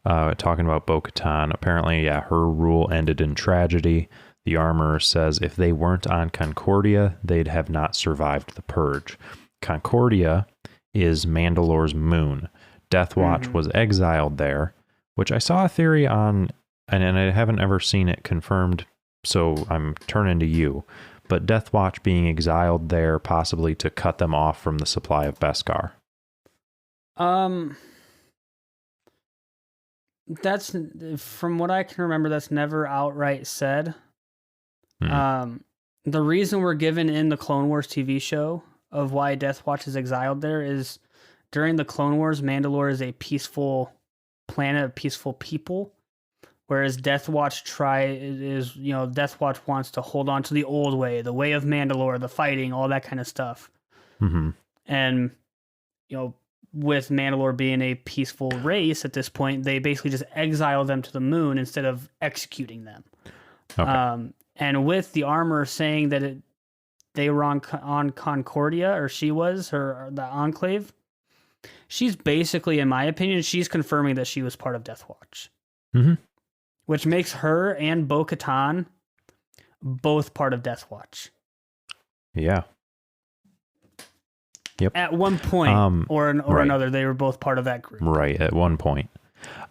S2: talking about Bo-Katan, apparently, her rule ended in tragedy. The armor says if they weren't on Concordia, they'd have not survived the Purge. Concordia is Mandalore's moon. Death Watch was exiled there, which I saw a theory on, and I haven't ever seen it confirmed, so I'm turning to you. But Death Watch being exiled there possibly to cut them off from the supply of Beskar.
S3: That's, from what I can remember, that's never outright said. The reason we're given in the Clone Wars TV show of why Death Watch is exiled there is during the Clone Wars, Mandalore is a peaceful planet of peaceful people, whereas Death Watch Death Watch wants to hold on to the old way, the way of Mandalore, the fighting, all that kind of stuff. And, with Mandalore being a peaceful race at this point, they basically just exile them to the moon instead of executing them. Okay. And with the armor saying that they were on Concordia, or she was, or the Enclave, she's basically, in my opinion, she's confirming that she was part of Death Watch. Which makes her and Bo-Katan both part of Death Watch.
S2: Yeah. Yep.
S3: At one point or another, they were both part of that group.
S2: Right, at one point.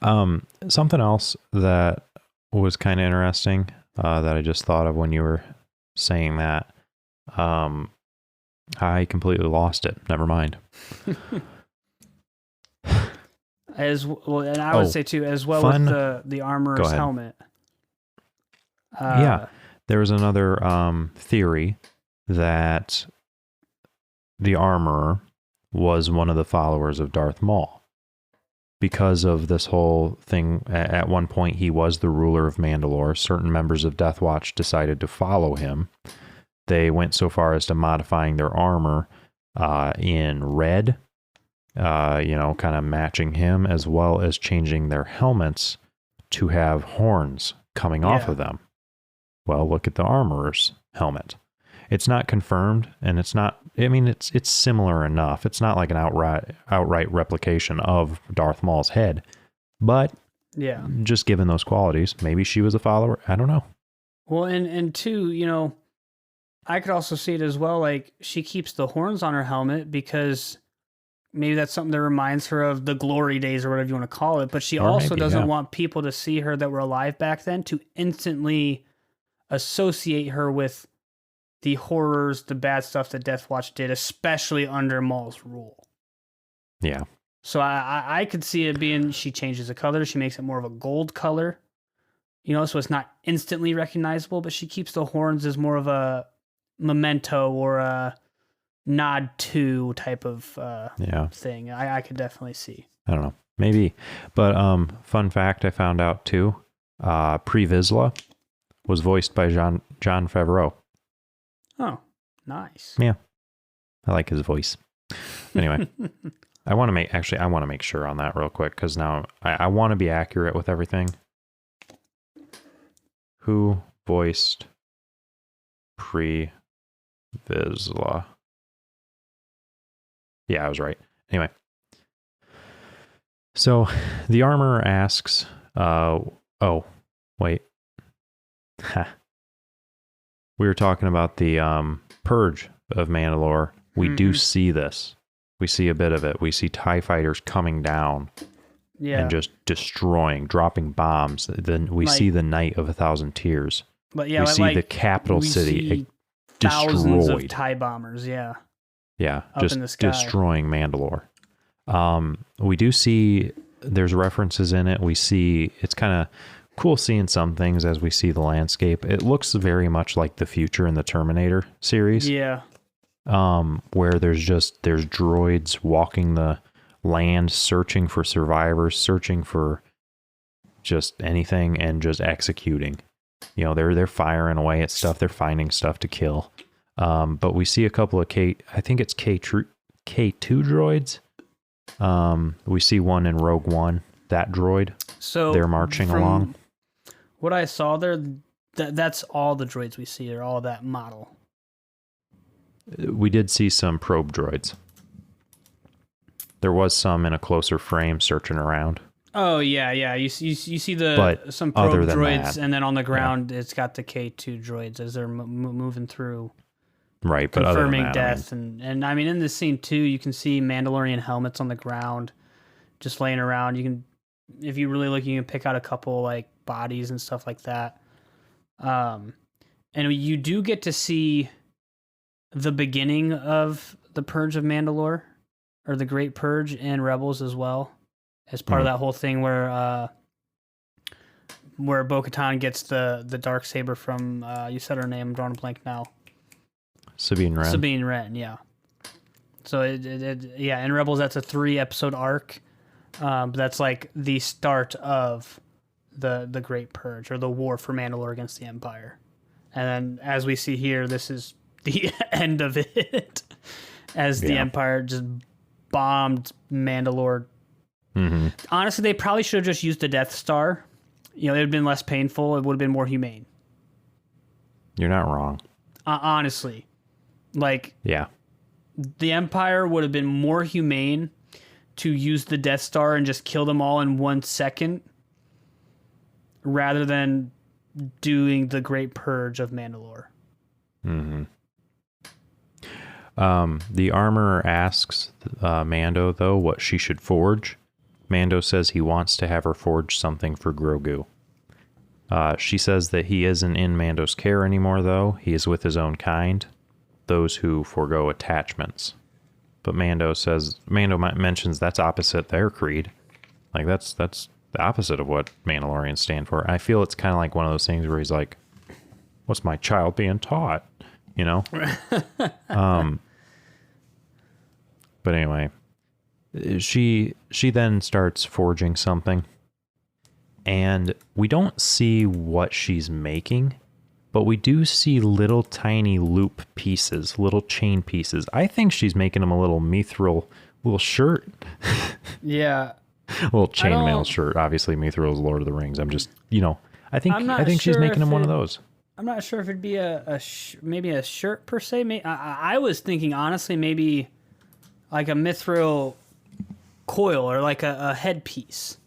S2: Something else that was kind of interesting that I just thought of when you were saying that. I completely lost it. Never mind.
S3: As well, and I would say too, as well with the armorer's helmet.
S2: There was another theory that the armorer was one of the followers of Darth Maul. Because of this whole thing, at one point he was the ruler of Mandalore. Certain members of Death Watch decided to follow him. They went so far as to modifying their armor in red, kind of matching him, as well as changing their helmets to have horns coming off of them. Well, look at the armorer's helmet. It's not confirmed, and it's not, it's similar enough. It's not like an outright replication of Darth Maul's head, but just given those qualities, maybe she was a follower. I don't know.
S3: Well, and two, I could also see it as well, like she keeps the horns on her helmet because maybe that's something that reminds her of the glory days or whatever you want to call it, but she also doesn't want people to see her that were alive back then to instantly associate her with the horrors, the bad stuff that Death Watch did, especially under Maul's rule.
S2: Yeah.
S3: So I could see it being, she changes the color, she makes it more of a gold color, so it's not instantly recognizable, but she keeps the horns as more of a memento or a nod to type of thing. I could definitely see.
S2: I don't know. Maybe. But fun fact I found out too, Pre Vizsla was voiced by John Favreau.
S3: Oh, nice.
S2: Yeah. I like his voice. Anyway, I want to make sure on that real quick, because now I want to be accurate with everything. Who voiced Pre Vizsla? Yeah, I was right. Anyway. So the armorer asks, wait. We were talking about the purge of Mandalore. We do see this. We see a bit of it. We see TIE fighters coming down and just destroying, dropping bombs. Then we see the Night of 1,000 Tears.
S3: But yeah,
S2: we see the capital city destroyed.
S3: Thousands of TIE bombers,
S2: Yeah,
S3: up
S2: just
S3: in the sky.
S2: destroying Mandalore. We do see there's references in it. We see it's kind of cool seeing some things as we see the landscape. It looks very much like the future in the Terminator series.
S3: Yeah.
S2: Where there's droids walking the land, searching for survivors, searching for just anything, and just executing. You know, they're firing away at stuff. They're finding stuff to kill. But we see a couple of I think it's K2 droids. We see one in Rogue One, that droid.
S3: So
S2: they're marching along.
S3: What I saw there, that's all the droids we see. They're all that model.
S2: We did see some probe droids. There was some in a closer frame searching around.
S3: Oh yeah. You see some probe droids, and then on the ground it's got the K2 droids as they're moving through.
S2: Right, but
S3: confirming
S2: other than that,
S3: death, and I mean in this scene too, you can see Mandalorian helmets on the ground, just laying around. You can, if you really look, you can pick out a couple like bodies and stuff like that. And you do get to see the beginning of the Purge of Mandalore, or the Great Purge, and Rebels as well, as part of that whole thing where Bo-Katan gets the Darksaber from you said her name, I'm drawing a blank now.
S2: Sabine
S3: Wren, yeah. So in Rebels that's a 3-episode arc. But that's like the start of the Great Purge, or the war for Mandalore against the Empire. And then as we see here, this is the end of it, as the Empire just bombed Mandalore.
S2: Mm-hmm.
S3: Honestly, they probably should have just used the Death Star. You know, it would have been less painful. It would have been more humane.
S2: You're not wrong.
S3: Honestly. Like,
S2: yeah,
S3: the Empire would have been more humane to use the Death Star and just kill them all in 1 second, rather than doing the Great Purge of Mandalore.
S2: Mm-hmm. The armorer asks Mando, though, what she should forge. Mando says he wants to have her forge something for Grogu. She says that he isn't in Mando's care anymore, though. He is with his own kind, those who forego attachments. But Mando mentions that's opposite their creed. Like, that's the opposite of what Mandalorians stand for. I feel it's kind of like one of those things where he's like, what's my child being taught? You know? But anyway, she then starts forging something, and we don't see what she's making, but we do see little tiny loop pieces, little chain pieces. I think she's making them a little mithril, little shirt.
S3: Yeah.
S2: Little chainmail shirt. Obviously, mithril is Lord of the Rings. I'm just, I think she's making him one of those.
S3: I'm not sure if it'd be maybe a shirt per se. I was thinking, honestly, maybe like a mithril coil, or like a headpiece.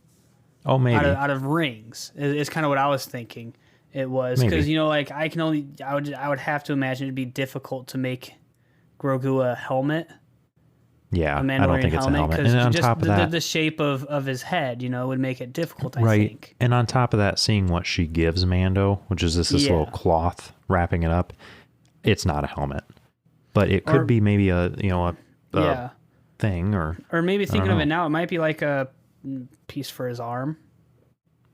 S2: Oh, maybe.
S3: Out of rings is kind of what I was thinking. It was because like I would have to imagine it'd be difficult to make Grogu a helmet.
S2: Yeah,
S3: I don't think it's a helmet. And on top of that, the shape of his head, would make it difficult. I think.
S2: And on top of that, seeing what she gives Mando, which is this little cloth wrapping it up, it's not a helmet, but it could be maybe a thing, or
S3: maybe thinking of it now, it might be like a piece for his arm.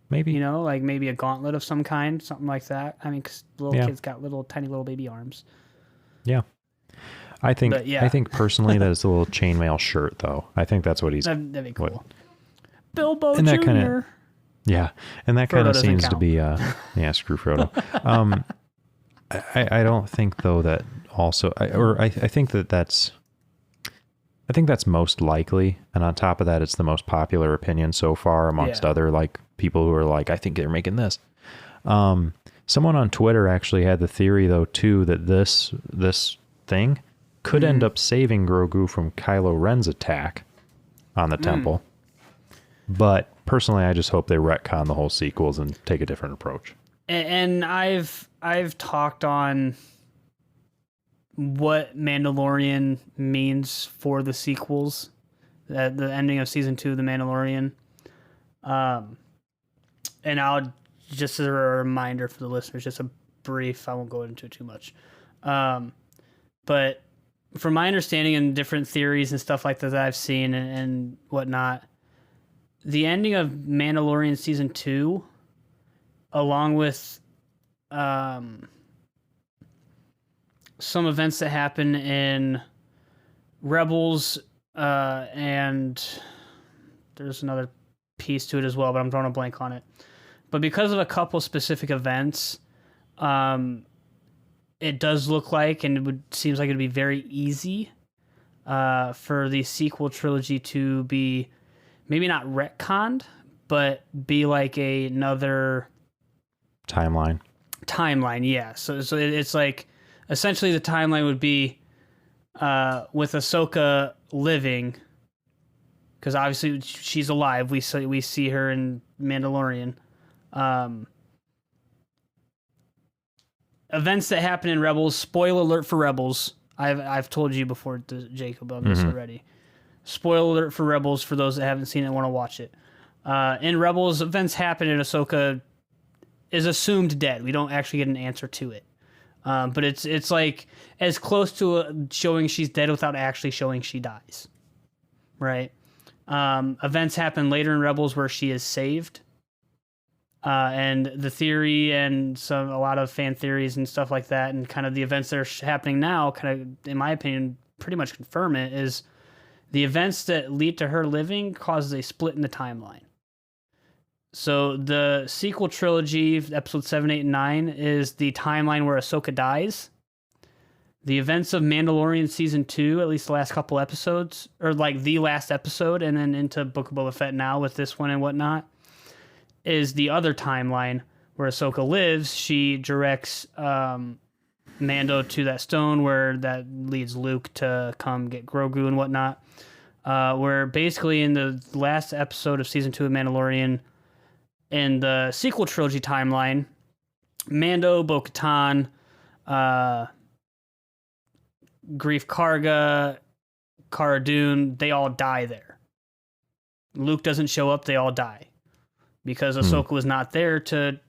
S2: Maybe.
S3: Like maybe a gauntlet of some kind, something like that. I mean, because kids got tiny little baby arms.
S2: Yeah. I think personally that it's a little chainmail shirt, though. I think that's what he's...
S3: That'd be cool. Bilbo and Jr.
S2: And that kind of seems to be... screw Frodo. I don't think, though, that also... I think that's... I think that's most likely, and on top of that, it's the most popular opinion so far amongst other people who are like, I think they're making this. Someone on Twitter actually had the theory, though, too, that this thing could end up saving Grogu from Kylo Ren's attack on the temple. But personally, I just hope they retcon the whole sequels and take a different approach.
S3: And I've talked on what Mandalorian means for the sequels, at the ending of season 2 of The Mandalorian. And I'll, just as a reminder for the listeners, just a brief, I won't go into it too much. But from my understanding and different theories and stuff like that I've seen and whatnot, the ending of Mandalorian season 2 along with some events that happen in Rebels, and there's another piece to it as well, but I'm drawing a blank on it. But because of a couple specific events, it does look like, and seems like it'd be very easy for the sequel trilogy to be maybe not retconned, but be like another
S2: timeline.
S3: Yeah. So it's like essentially the timeline would be with Ahsoka living, because obviously she's alive. We see her in Mandalorian. Events that happen in Rebels. Spoiler alert for Rebels. I've told you before, Jacob, on this already. Spoiler alert for Rebels for those that haven't seen it and want to watch it. In Rebels, events happen and Ahsoka is assumed dead. We don't actually get an answer to it. But it's like as close to showing she's dead without actually showing she dies. Right? Events happen later in Rebels where she is saved. And the theory and a lot of fan theories and stuff like that, and kind of the events that are happening now, kind of, in my opinion, pretty much confirm it, is the events that lead to her living causes a split in the timeline. So the sequel trilogy, episode 7, 8, and 9, is the timeline where Ahsoka dies. The events of Mandalorian season 2, at least the last couple episodes, or like the last episode, and then into Book of Boba Fett now with this one and whatnot, is the other timeline where Ahsoka lives. She directs Mando to that stone where that leads Luke to come get Grogu and whatnot. Where basically in the last episode of season 2 of Mandalorian, in the sequel trilogy timeline, Mando, Bo-Katan, Greef Karga, Cara Dune, they all die there. Luke doesn't show up, they all die. Because Ahsoka was not there to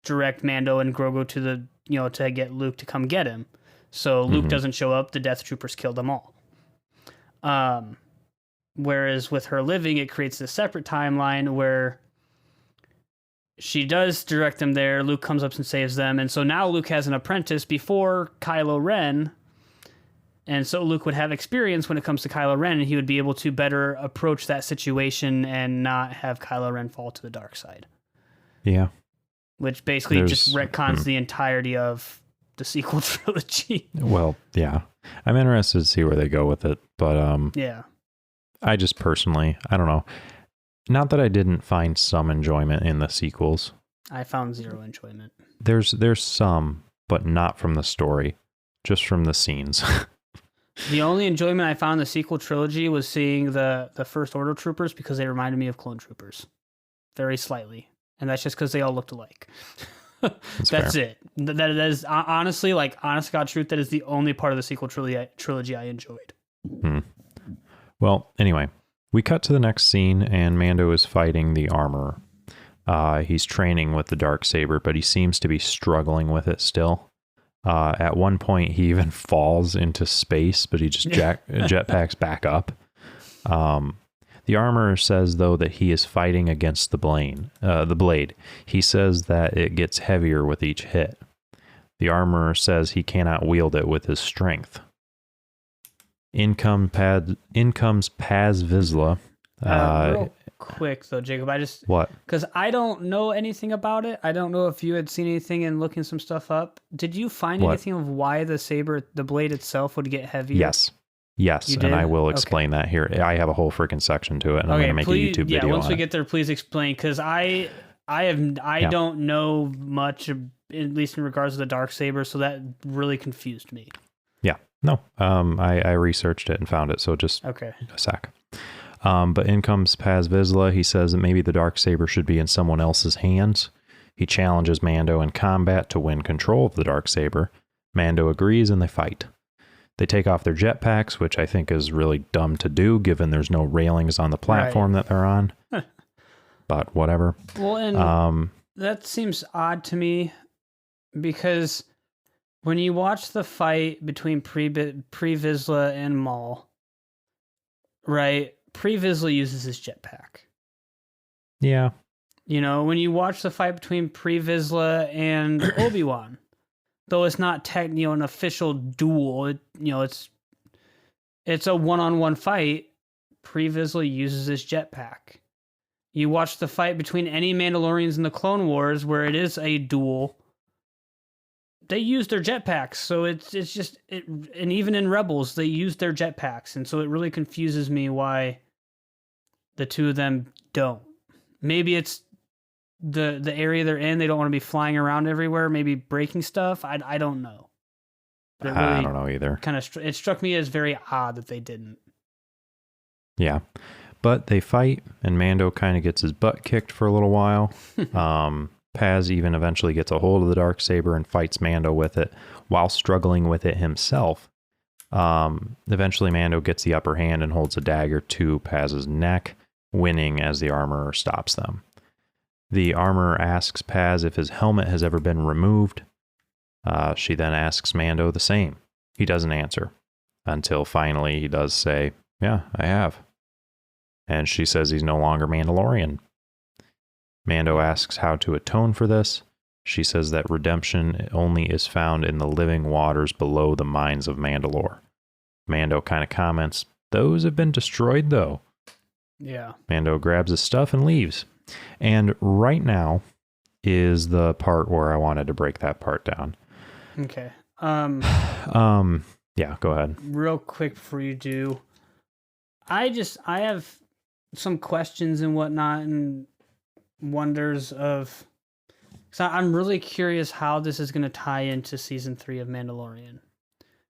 S3: direct Mando and Grogu to get Luke to come get him. So Luke doesn't show up, the Death Troopers kill them all. Whereas with her living, it creates a separate timeline where she does direct them there, Luke comes up and saves them, and so now Luke has an apprentice before Kylo Ren, and so Luke would have experience when it comes to Kylo Ren, and he would be able to better approach that situation and not have Kylo Ren fall to the dark side.
S2: Yeah.
S3: Which basically just retcons the entirety of the sequel trilogy.
S2: Well, yeah. I'm interested to see where they go with it, but
S3: yeah.
S2: I just personally, I don't know. Not that I didn't find some enjoyment in the sequels.
S3: I found zero enjoyment.
S2: There's some, but not from the story, just from the scenes.
S3: The only enjoyment I found in the sequel trilogy was seeing the First Order troopers because they reminded me of clone troopers. Very slightly. And that's just because they all looked alike. That's it. That is honestly, like, honest God truth, that is the only part of the sequel trilogy I enjoyed.
S2: Well, anyway, we cut to the next scene and Mando is fighting the armorer. He's training with the Darksaber, but he seems to be struggling with it still. At one point, he even falls into space, but he just jetpacks back up. The armorer says, though, that he is fighting against the blade. He says that it gets heavier with each hit. The armorer says he cannot wield it with his strength. In comes Paz Vizsla.
S3: Real quick though, Jacob,
S2: what?
S3: Because I don't know anything about it. I don't know if you had seen anything and looking some stuff up. Did you find anything of why the blade itself would get heavier?
S2: Yes, and I will explain that here. I have a whole freaking section to it, and I'm going to make a YouTube video.
S3: Once we get there, please explain, because I don't know much, at least in regards to the Darksaber, so that really confused me.
S2: Yeah, no, I researched it and found it, so just a sec. But in comes Paz Vizsla. He says that maybe the Darksaber should be in someone else's hands. He challenges Mando in combat to win control of the Darksaber. Mando agrees and they fight. They take off their jetpacks, which I think is really dumb to do, given there's no railings on the platform that they're on. But whatever.
S3: Well, and that seems odd to me, because when you watch the fight between Pre Vizsla and Maul, right? Pre Vizsla uses his jetpack.
S2: Yeah.
S3: You know, when you watch the fight between Pre Vizsla and Obi-Wan, though it's not an official duel, it's a one-on-one fight. Pre Vizsla uses his jetpack. You watch the fight between any Mandalorians in the Clone Wars, where it is a duel. They use their jetpacks, so it's just and even in Rebels, they use their jetpacks, and so it really confuses me why the two of them don't. Maybe it's the area they're in. They don't want to be flying around everywhere, maybe breaking stuff. I don't know.
S2: But really I don't know either.
S3: It struck me as very odd that they didn't.
S2: Yeah, but they fight, and Mando kind of gets his butt kicked for a little while. Paz even eventually gets a hold of the Darksaber and fights Mando with it while struggling with it himself. Eventually, Mando gets the upper hand and holds a dagger to Paz's neck, winning as the armorer stops them. The armorer asks Paz if his helmet has ever been removed. She then asks Mando the same. He doesn't answer until finally he does say, "Yeah, I have." And she says he's no longer Mandalorian. Mando asks how to atone for this. She says that redemption only is found in the living waters below the mines of Mandalore. Mando kind of comments, "Those have been destroyed, though."
S3: Yeah.
S2: Mando grabs his stuff and leaves. And right now is the part where I wanted to break that part down.
S3: Okay.
S2: Yeah, go ahead.
S3: Real quick before you do, I have some questions and whatnot and wonders of, so I'm really curious how this is going to tie into season 3 of Mandalorian,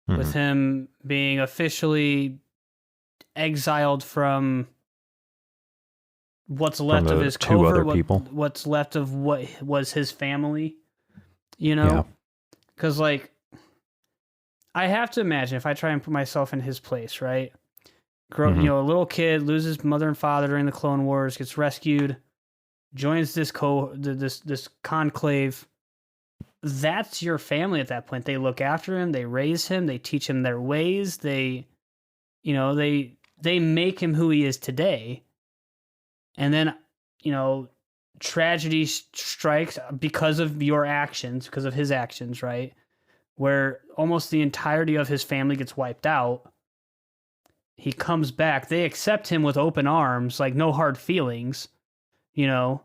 S3: with him being officially exiled from what's left of his covert, what's left of what was his family, you know? Because, like, I have to imagine, if I try and put myself in his place, right? A little kid, loses mother and father during the Clone Wars, gets rescued, joins this conclave. That's your family at that point. They look after him, they raise him, they teach him their ways, they make him who he is today. And then, tragedy strikes because of your actions, because of his actions, right? Where almost the entirety of his family gets wiped out. He comes back. They accept him with open arms, like no hard feelings, And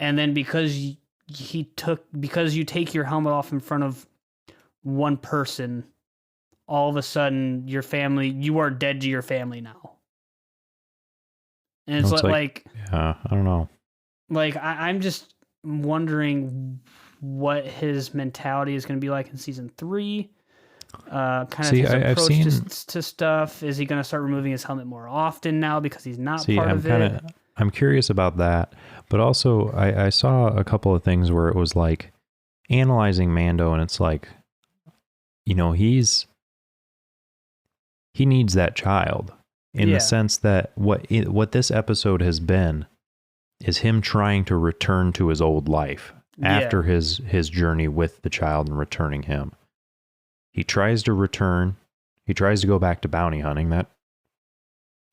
S3: then because you take your helmet off in front of one person, all of a sudden you are dead to your family now. And it's like
S2: yeah, I don't know.
S3: Like, I'm just wondering what his mentality is going to be like in season 3. His approach to stuff. Is he going to start removing his helmet more often now because he's not part of it?
S2: I'm curious about that. But also, I saw a couple of things where it was like analyzing Mando, and it's like, he needs that child in the sense that what this episode has been is him trying to return to his old life after his journey with the child and returning him. He tries to return. He tries to go back to bounty hunting. That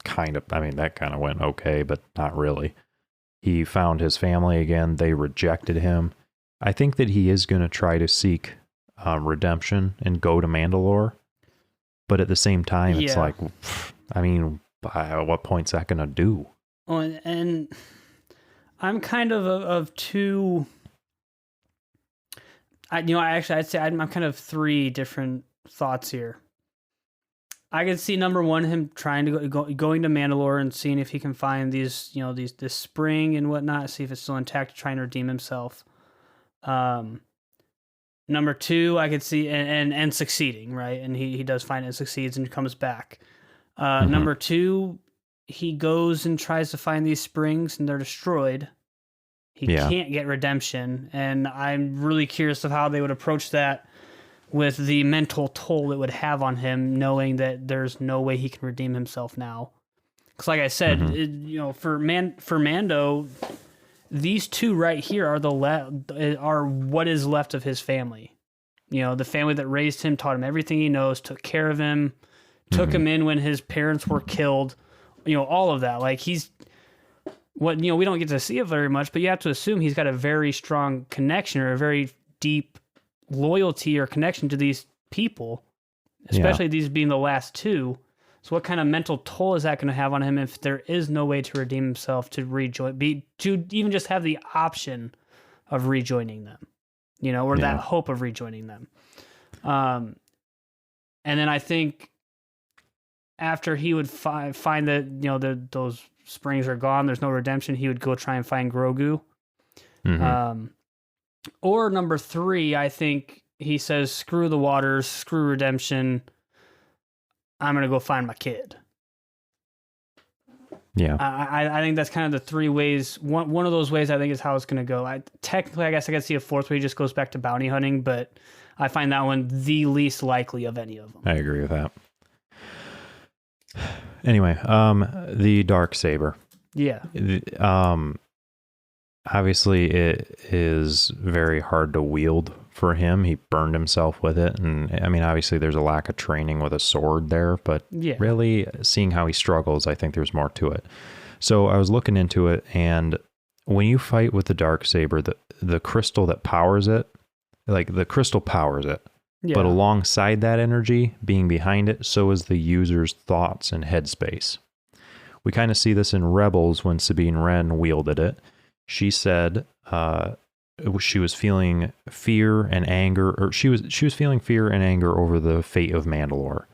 S2: kind of went okay, but not really. He found his family again. They rejected him. I think that he is going to try to seek redemption and go to Mandalore. But at the same time, it's like, by what point's that going to do?
S3: Well, and I'm kind of two. I'd say I'm kind of 3 different thoughts here. I could see number 1, him trying to going to Mandalore and seeing if he can find this spring and whatnot, see if it's still intact, trying to redeem himself. Number 2, I could see and succeeding, right? And he does find it and succeeds and comes back. Number 2, he goes and tries to find these springs and they're destroyed. He can't get redemption, and I'm really curious of how they would approach that with the mental toll it would have on him, knowing that there's no way he can redeem himself now. Because, like I said, for Mando, these 2 right here are what is left of his family. The family that raised him, taught him everything he knows, took care of him, took him in when his parents were killed. All of that. Like, what, we don't get to see it very much, but you have to assume he's got a very strong connection or a very deep loyalty or connection to these people, especially these being the last two. So what kind of mental toll is that going to have on him if there is no way to redeem himself, to to even just have the option of rejoining them, or that hope of rejoining them. And then I think after he would find that, those springs are gone, there's no redemption, he would go try and find Grogu. Mm-hmm. Or number 3, I think he says, screw the waters, screw redemption, I'm going to go find my kid.
S2: Yeah.
S3: I think that's kind of the 3 ways. One of those ways I think is how it's going to go. Technically, I guess I could see a 4th way he just goes back to bounty hunting, but I find that one the least likely of any of them.
S2: I agree with that. Anyway, the Darksaber.
S3: Yeah.
S2: Obviously, it is very hard to wield for him. He burned himself with it. And I mean, obviously, there's a lack of training with a sword there. But really, seeing how he struggles, I think there's more to it. So I was looking into it. And when you fight with the Darksaber, the crystal that powers it, like the crystal powers it. Yeah. But alongside that energy being behind it, so is the user's thoughts and headspace. We kind of see this in Rebels when Sabine Wren wielded it. She said she was feeling fear and anger, or she was feeling fear and anger over the fate of Mandalore.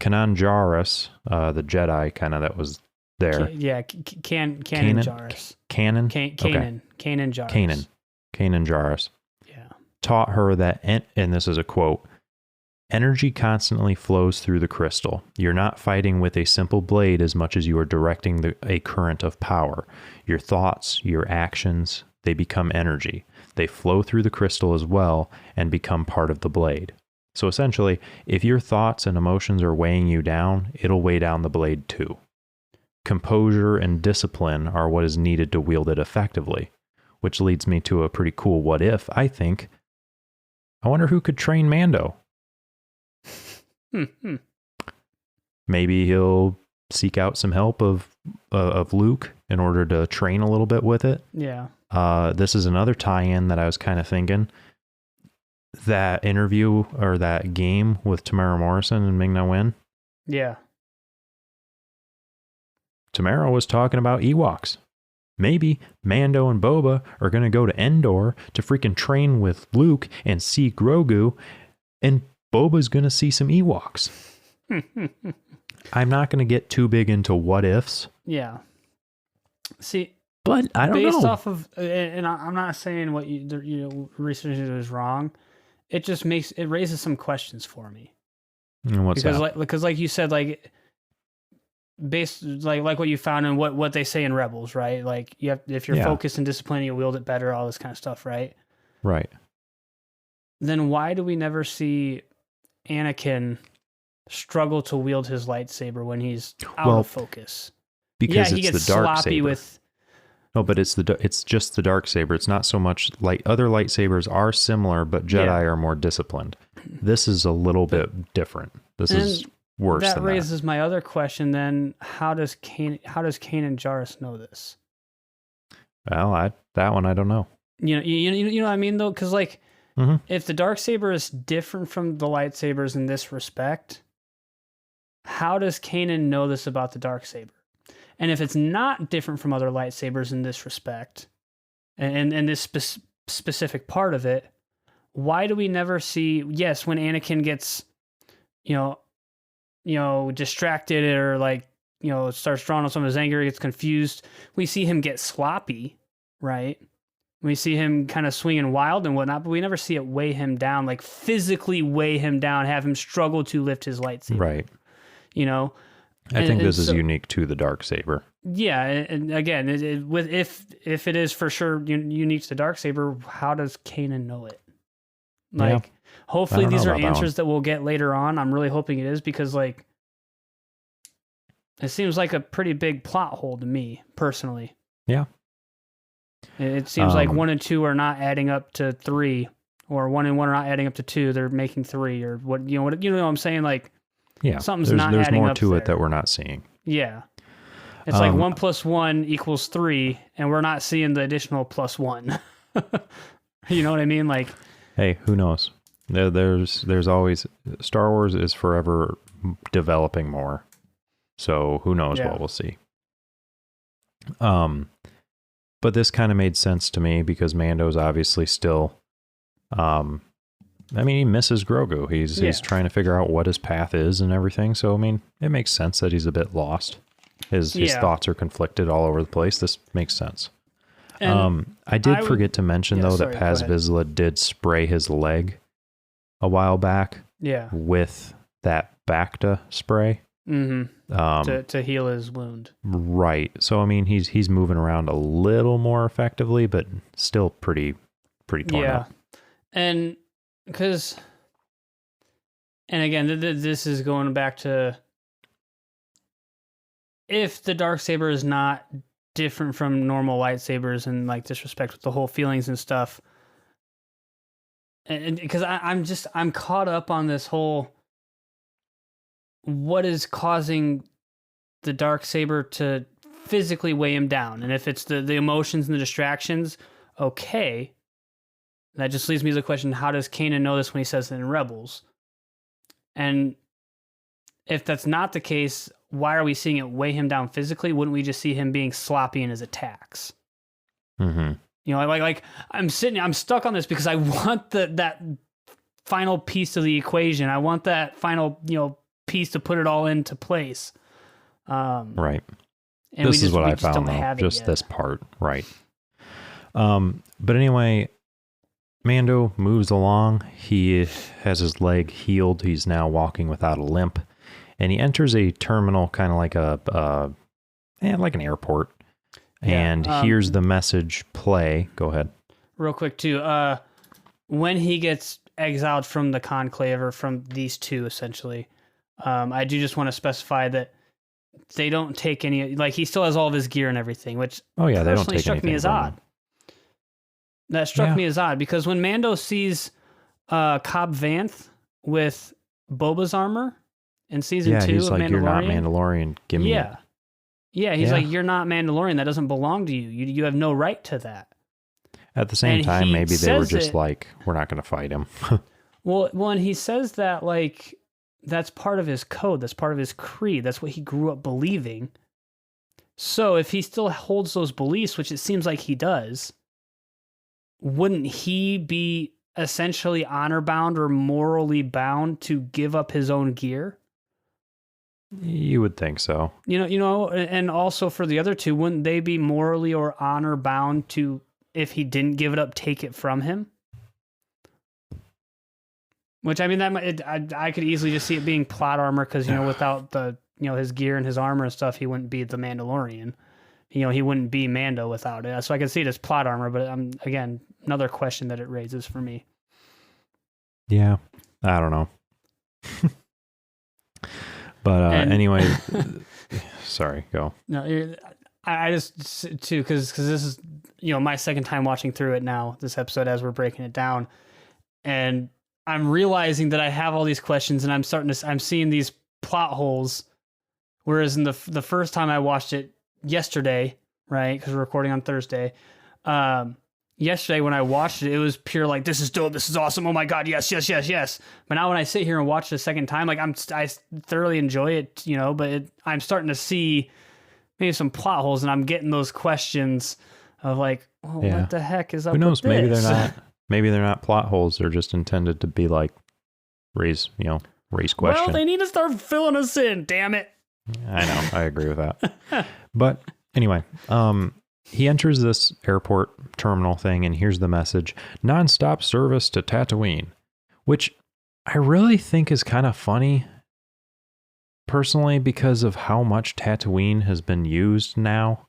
S2: Kanan Jarrus, the Jedi kind of that was there.
S3: Kanan Jarrus.
S2: Kanan?
S3: Kanan Jarrus.
S2: Kanan Jarrus. Taught her that, and this is a quote, energy constantly flows through the crystal. You're not fighting with a simple blade as much as you are directing a current of power. Your thoughts, your actions, they become energy. They flow through the crystal as well and become part of the blade. So essentially, if your thoughts and emotions are weighing you down, it'll weigh down the blade too. Composure and discipline are what is needed to wield it effectively, which leads me to a pretty cool what if, I think. I wonder who could train Mando. Maybe he'll seek out some help of Luke in order to train a little bit with it.
S3: Yeah.
S2: This is another tie-in that I was kind of thinking. That interview or that game with Tamara Morrison and Ming-Na Wen.
S3: Yeah.
S2: Tamara was talking about Ewoks. Maybe Mando and Boba are going to go to Endor to freaking train with Luke and see Grogu, and Boba's going to see some Ewoks. I'm not going to get too big into what ifs.
S3: Yeah. See,
S2: but I don't know.
S3: Based off of, and I'm not saying what research is wrong. It just raises some questions for me.
S2: And what's that?
S3: Because like you said, like, based like what you found and what they say in Rebels, right? Like if you're focused and disciplined, you wield it better, all this kind of stuff, right?
S2: Right.
S3: Then why do we never see Anakin struggle to wield his lightsaber when he's out of focus?
S2: Because
S3: he gets
S2: the
S3: sloppy
S2: Darksaber.
S3: with.
S2: No, but it's just the Darksaber. It's not so much like other lightsabers are similar, but Jedi are more disciplined. This is a little bit different. This is worse than that. That
S3: raises my other question then. How does Kanan Jarrus know this?
S2: Well, that one I don't know.
S3: You know what I mean, though? Because, like, if the Darksaber is different from the lightsabers in this respect, how does Kanan know this about the Darksaber? And if it's not different from other lightsabers in this respect, and this specific part of it, why do we never see, yes, when Anakin gets, distracted or starts drawing on some of his anger, gets confused, we see him get sloppy, right? We see him kind of swinging wild and whatnot, but we never see it weigh him down, like physically weigh him down, have him struggle to lift his lightsaber.
S2: Right.
S3: I
S2: think this is unique to the Darksaber.
S3: Yeah, and again, if it is for sure unique to the Darksaber, how does Kanan know it? Hopefully these are answers that we'll get later on. I'm really hoping it is because, it seems like a pretty big plot hole to me, personally.
S2: Yeah.
S3: It seems like 1 and 2 are not adding up to 3, or 1 and 1 are not adding up to 2. They're making 3, or what what I'm saying? Like,
S2: yeah,
S3: something's not adding up.
S2: There's more to it that we're not seeing.
S3: Yeah. It's like 1 + 1 = 3, and we're not seeing the additional +1. You know what I mean? Like,
S2: hey, who knows? There's always Star Wars is forever developing more, so who knows what we'll see. But this kind of made sense to me because Mando's obviously still, he misses Grogu. He's trying to figure out what his path is and everything. So, I mean, it makes sense that he's a bit lost. His thoughts are conflicted all over the place. This makes sense. I did forget to mention, though, that Paz Vizsla did spray his leg a while back with that Bacta spray.
S3: Mm-hmm. To heal his wound.
S2: Right. So, I mean, he's moving around a little more effectively, but still pretty torn up.
S3: And because, and again, this is going back to, if the Darksaber is not different from normal lightsabers and like disrespect with the whole feelings and stuff, and because I'm caught up on this whole, what is causing the Darksaber to physically weigh him down? And if it's the emotions and the distractions, okay. That just leaves me to the question, how does Kanan know this when he says it in Rebels? And if that's not the case, why are we seeing it weigh him down physically? Wouldn't we just see him being sloppy in his attacks?
S2: Mm-hmm.
S3: You know, like I'm stuck on this because I want that final piece of the equation. I want that final, piece to put it all into place.
S2: Right.
S3: And
S2: this is what I found, though, just this part. Right. But anyway, Mando moves along. He has his leg healed. He's now walking without a limp. And he enters a terminal, kind of like like an airport. And here's the message play. Go ahead. Real
S3: quick, too. When he gets exiled from the Conclave, or from these two, essentially, I do just want to specify that they don't take any, like, he still has all of his gear and everything, which
S2: they don't take
S3: struck me as odd. That struck me as odd, because when Mando sees Cobb Vanth with Boba's armor in season 2
S2: he's
S3: of
S2: like,
S3: Mandalorian,
S2: you're not Mandalorian, give me it.
S3: Yeah, he's like, you're not Mandalorian, that doesn't belong to you. You have no right to that.
S2: At the same time, maybe they were just like, we're not going to fight him.
S3: Well, and he says that, like, that's part of his code, that's part of his creed, that's what he grew up believing. So if he still holds those beliefs, which it seems like he does, wouldn't he be essentially honor bound or morally bound to give up his own gear?
S2: You would think so.
S3: And also for the other two, wouldn't they be morally or honor bound to, if he didn't give it up, take it from him? Which, I mean, I could easily just see it being plot armor, because, without the, his gear and his armor and stuff, he wouldn't be the Mandalorian. He wouldn't be Mando without it. So I can see it as plot armor, but again, another question that it raises for me.
S2: Yeah, I don't know. But anyway, sorry, go.
S3: No, I just, too, because this is, my second time watching through it now, this episode, as we're breaking it down. And I'm realizing that I have all these questions, and I'm seeing these plot holes. Whereas in the first time I watched it yesterday, right? Because we're recording on Thursday. Yesterday when I watched it, it was pure like, this is dope, this is awesome, oh my god, yes. But now when I sit here and watch it a second time, like I thoroughly enjoy it, but I'm starting to see maybe some plot holes, and I'm getting those questions of like, what the heck is up? Who knows?
S2: Maybe they're not. Maybe they're not plot holes. They're just intended to be like raise questions.
S3: Well, they need to start filling us in. Damn it.
S2: I know. I agree with that. But anyway, he enters this airport terminal thing, and here's the message: nonstop service to Tatooine, which I really think is kind of funny, personally, because of how much Tatooine has been used now.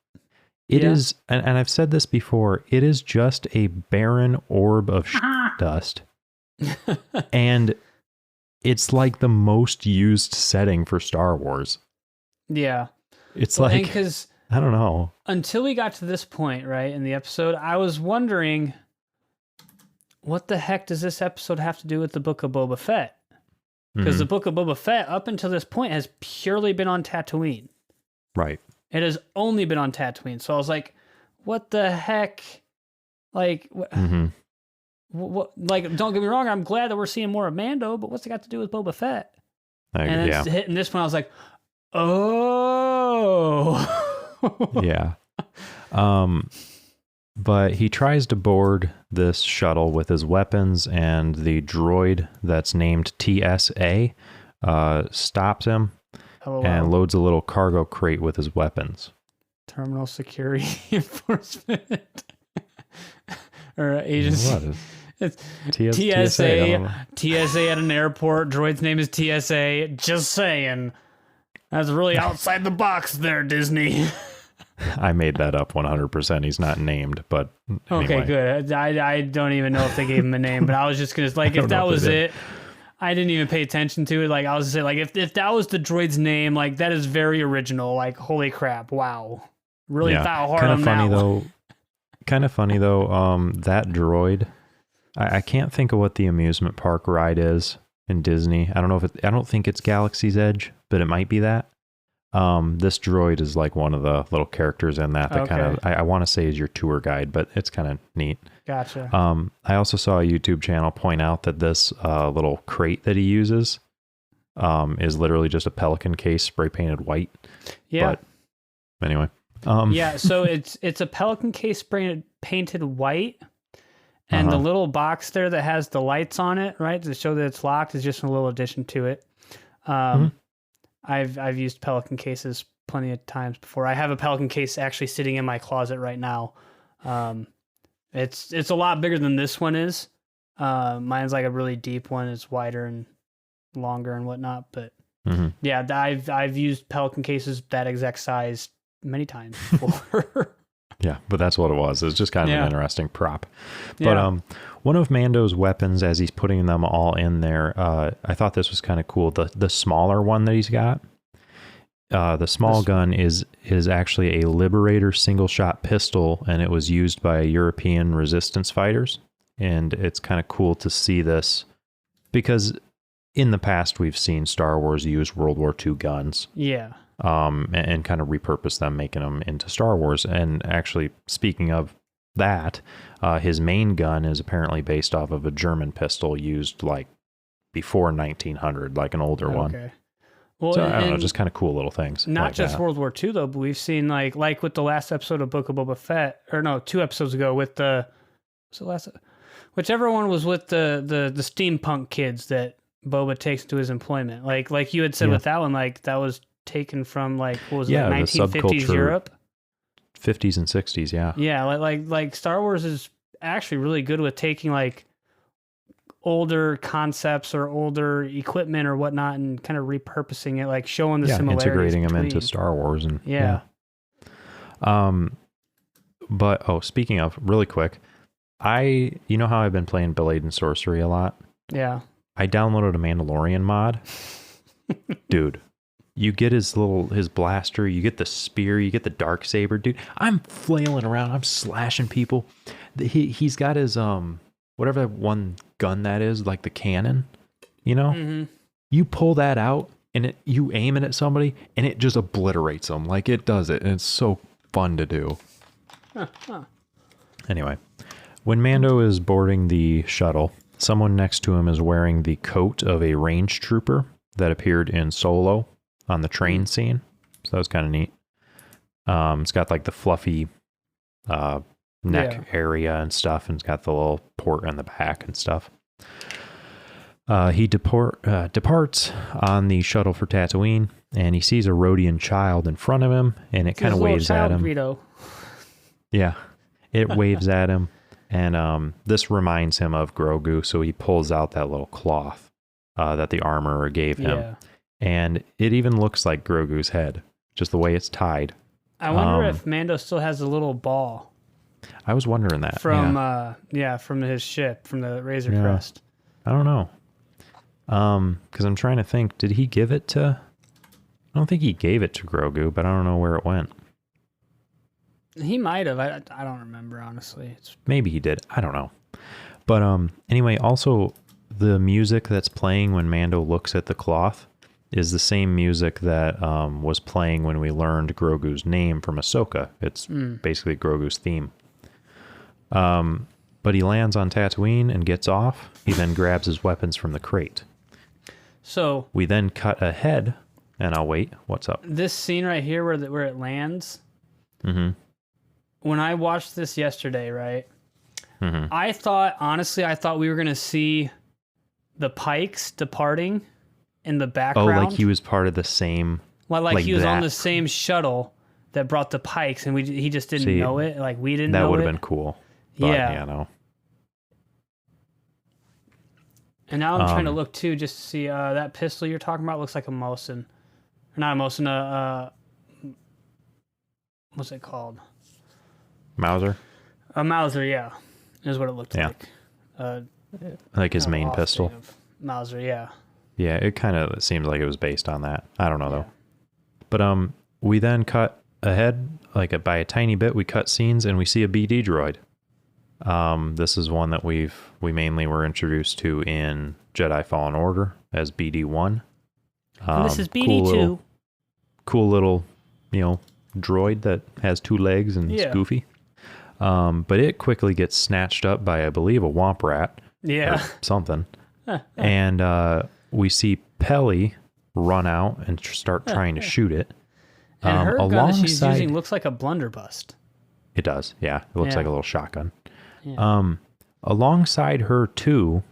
S2: It is, and I've said this before, it is just a barren orb of dust. And it's like the most used setting for Star Wars.
S3: Yeah.
S2: It's like, because I don't know.
S3: Until we got to this point, right, in the episode, I was wondering, what the heck does this episode have to do with the Book of Boba Fett? Because the Book of Boba Fett, up until this point, has purely been on Tatooine.
S2: Right.
S3: It has only been on Tatooine. So I was like, what the heck? Like, what, like, don't get me wrong, I'm glad that we're seeing more of Mando, but what's it got to do with Boba Fett? And then hitting this one, I was like, oh.
S2: Yeah. But he tries to board this shuttle with his weapons, and the droid that's named TSA stops him and loads a little cargo crate with his weapons.
S3: Terminal Security Enforcement. Or agency.
S2: What is
S3: it's
S2: TSA?
S3: TSA at an airport. Droid's name is TSA. Just saying. That's really outside the box there, Disney.
S2: I made that up 100%. He's not named, but anyway.
S3: Okay, good. I don't even know if they gave him a name, but I was just gonna like if that was it. I didn't even pay attention to it. Like I was gonna say, like if that was the droid's name, like that is very original. Like holy crap, wow, really thought hard on that one.
S2: Kind of funny though. That droid, I can't think of what the amusement park ride is in Disney. I don't know if I don't think it's Galaxy's Edge, but it might be that. This droid is like one of the little characters in that kind of, I want to say is your tour guide, but it's kind of neat.
S3: Gotcha.
S2: I also saw a YouTube channel point out that this little crate that he uses is literally just a Pelican case spray painted white.
S3: Yeah.
S2: But anyway.
S3: Yeah, so it's a Pelican case painted white, and the little box there that has the lights on it, right, to show that it's locked, is just a little addition to it. I've used Pelican cases plenty of times before. I have a Pelican case actually sitting in my closet right now. It's a lot bigger than this one is. Mine's like a really deep one. It's wider and longer and whatnot. But yeah, I've used Pelican cases that exact size many times before.
S2: Yeah, but that's what it was. It's just kind of an interesting prop. But one of Mando's weapons, as he's putting them all in there, I thought this was kind of cool. The smaller one that he's got, the small gun is actually a Liberator single-shot pistol, and it was used by European resistance fighters. And it's kind of cool to see this, because in the past we've seen Star Wars use World War II guns.
S3: Yeah.
S2: And kind of repurpose them, making them into Star Wars. And actually, speaking of that, his main gun is apparently based off of a German pistol used like before 1900, like an older one. Well, so I don't know, just kind of cool little things.
S3: Not
S2: like
S3: just
S2: that.
S3: World War II though, but we've seen like with the last episode of Book of Boba Fett, or no, 2 episodes ago with whichever one was with the steampunk kids that Boba takes to his employment. Like you had said with that one, like that was taken from like what was it, like 1950s Europe,
S2: 50s and 60s,
S3: yeah, like Star Wars is actually really good with taking like older concepts or older equipment or whatnot and kind of repurposing it, like showing the similarities,
S2: integrating them into Star Wars. And but speaking of, really quick, you know how I've been playing Blade and Sorcery a lot?
S3: Yeah,
S2: I downloaded a Mandalorian mod. Dude, you get his blaster, you get the spear, you get the dark saber, dude. I'm flailing around, I'm slashing people. He's got his whatever that one gun that is, like the cannon, you know? You pull that out and you aim it at somebody and it just obliterates them. Like it does it, and it's so fun to do. Anyway, when Mando is boarding the shuttle, someone next to him is wearing the coat of a range trooper that appeared in Solo on the train scene. So that was kind of neat. It's got like the fluffy neck area and stuff, and it's got the little port in the back and stuff. He departs on the shuttle for Tatooine, and he sees a Rhodian child in front of him, and it kind of waves at him. Greedo. Yeah, it waves at him, and this reminds him of Grogu, so he pulls out that little cloth that the armorer gave him. And it even looks like Grogu's head, just the way it's tied.
S3: I wonder if Mando still has a little ball.
S2: I was wondering that.
S3: From his ship, from the Razor Crest.
S2: I don't know. Because I'm trying to think, did he give it to... I don't think he gave it to Grogu, but I don't know where it went.
S3: He might have. I don't remember, honestly.
S2: Maybe he did. I don't know. But anyway, also, the music that's playing when Mando looks at the cloth, is the same music that was playing when we learned Grogu's name from Ahsoka. It's basically Grogu's theme. But he lands on Tatooine and gets off. He then grabs his weapons from the crate.
S3: So
S2: we then cut ahead, and I'll wait. What's up?
S3: This scene right here where it lands.
S2: Mm-hmm.
S3: When I watched this yesterday, right?
S2: Mm-hmm.
S3: I thought we were going to see the Pikes departing in the background.
S2: Oh, like he was part of the same...
S3: Like he was on the same shuttle that brought the Pikes, and he just didn't know it. Like, we didn't know it.
S2: That would have been cool. But,
S3: yeah.
S2: No.
S3: And now I'm trying to look, too, just to see that pistol you're talking about looks like a Mosin. Or not a Mosin, what's it called?
S2: Mauser?
S3: A Mauser, yeah. Is what it looked like.
S2: Like his main pistol?
S3: Mauser, yeah.
S2: Yeah, it kind of seems like it was based on that. I don't know, though. But we then cut ahead, by a tiny bit, we cut scenes, and we see a BD droid. This is one that we mainly were introduced to in Jedi Fallen Order as BD1.
S3: And this is BD2.
S2: Cool little, droid that has 2 legs and is goofy. But it quickly gets snatched up by, I believe, a Womp Rat.
S3: Yeah.
S2: Or something. And we see Peli run out and start trying to shoot it.
S3: And her gun she's using looks like a blunderbuss.
S2: It does, yeah. It looks like a little shotgun.
S3: Yeah.
S2: Alongside her, too,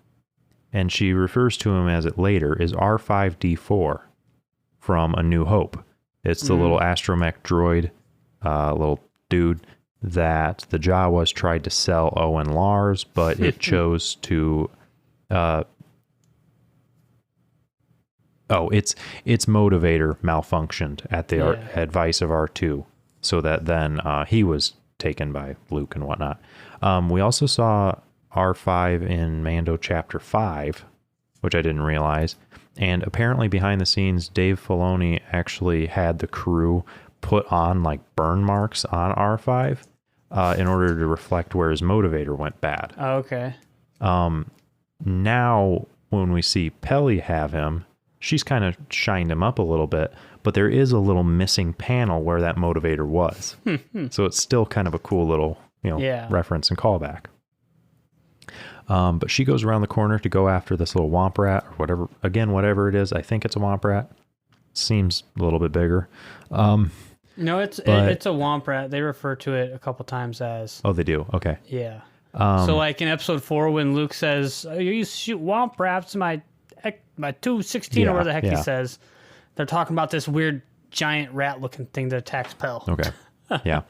S2: and she refers to him as it later, is R5-D4 from A New Hope. It's the little astromech droid, little dude that the Jawas tried to sell Owen Lars, but it chose to... its motivator malfunctioned at the advice of R2, so that then he was taken by Luke and whatnot. We also saw R5 in Mando Chapter 5, which I didn't realize, and apparently behind the scenes, Dave Filoni actually had the crew put on burn marks on R5 in order to reflect where his motivator went bad.
S3: Oh, okay.
S2: Now, when we see Peli have him, she's kind of shined him up a little bit, but there is a little missing panel where that motivator was. So it's still kind of a cool little, reference and callback. But she goes around the corner to go after this little Womp Rat or whatever it is. I think it's a Womp Rat. Seems a little bit bigger.
S3: No, it's a Womp Rat. They refer to it a couple times as...
S2: Oh, they do? Okay.
S3: Yeah. So in episode 4, when Luke says, you shoot Womp Rats, my 216 or whatever the heck he says, they're talking about this weird giant rat looking thing that attacks Pel.
S2: Okay. Yeah.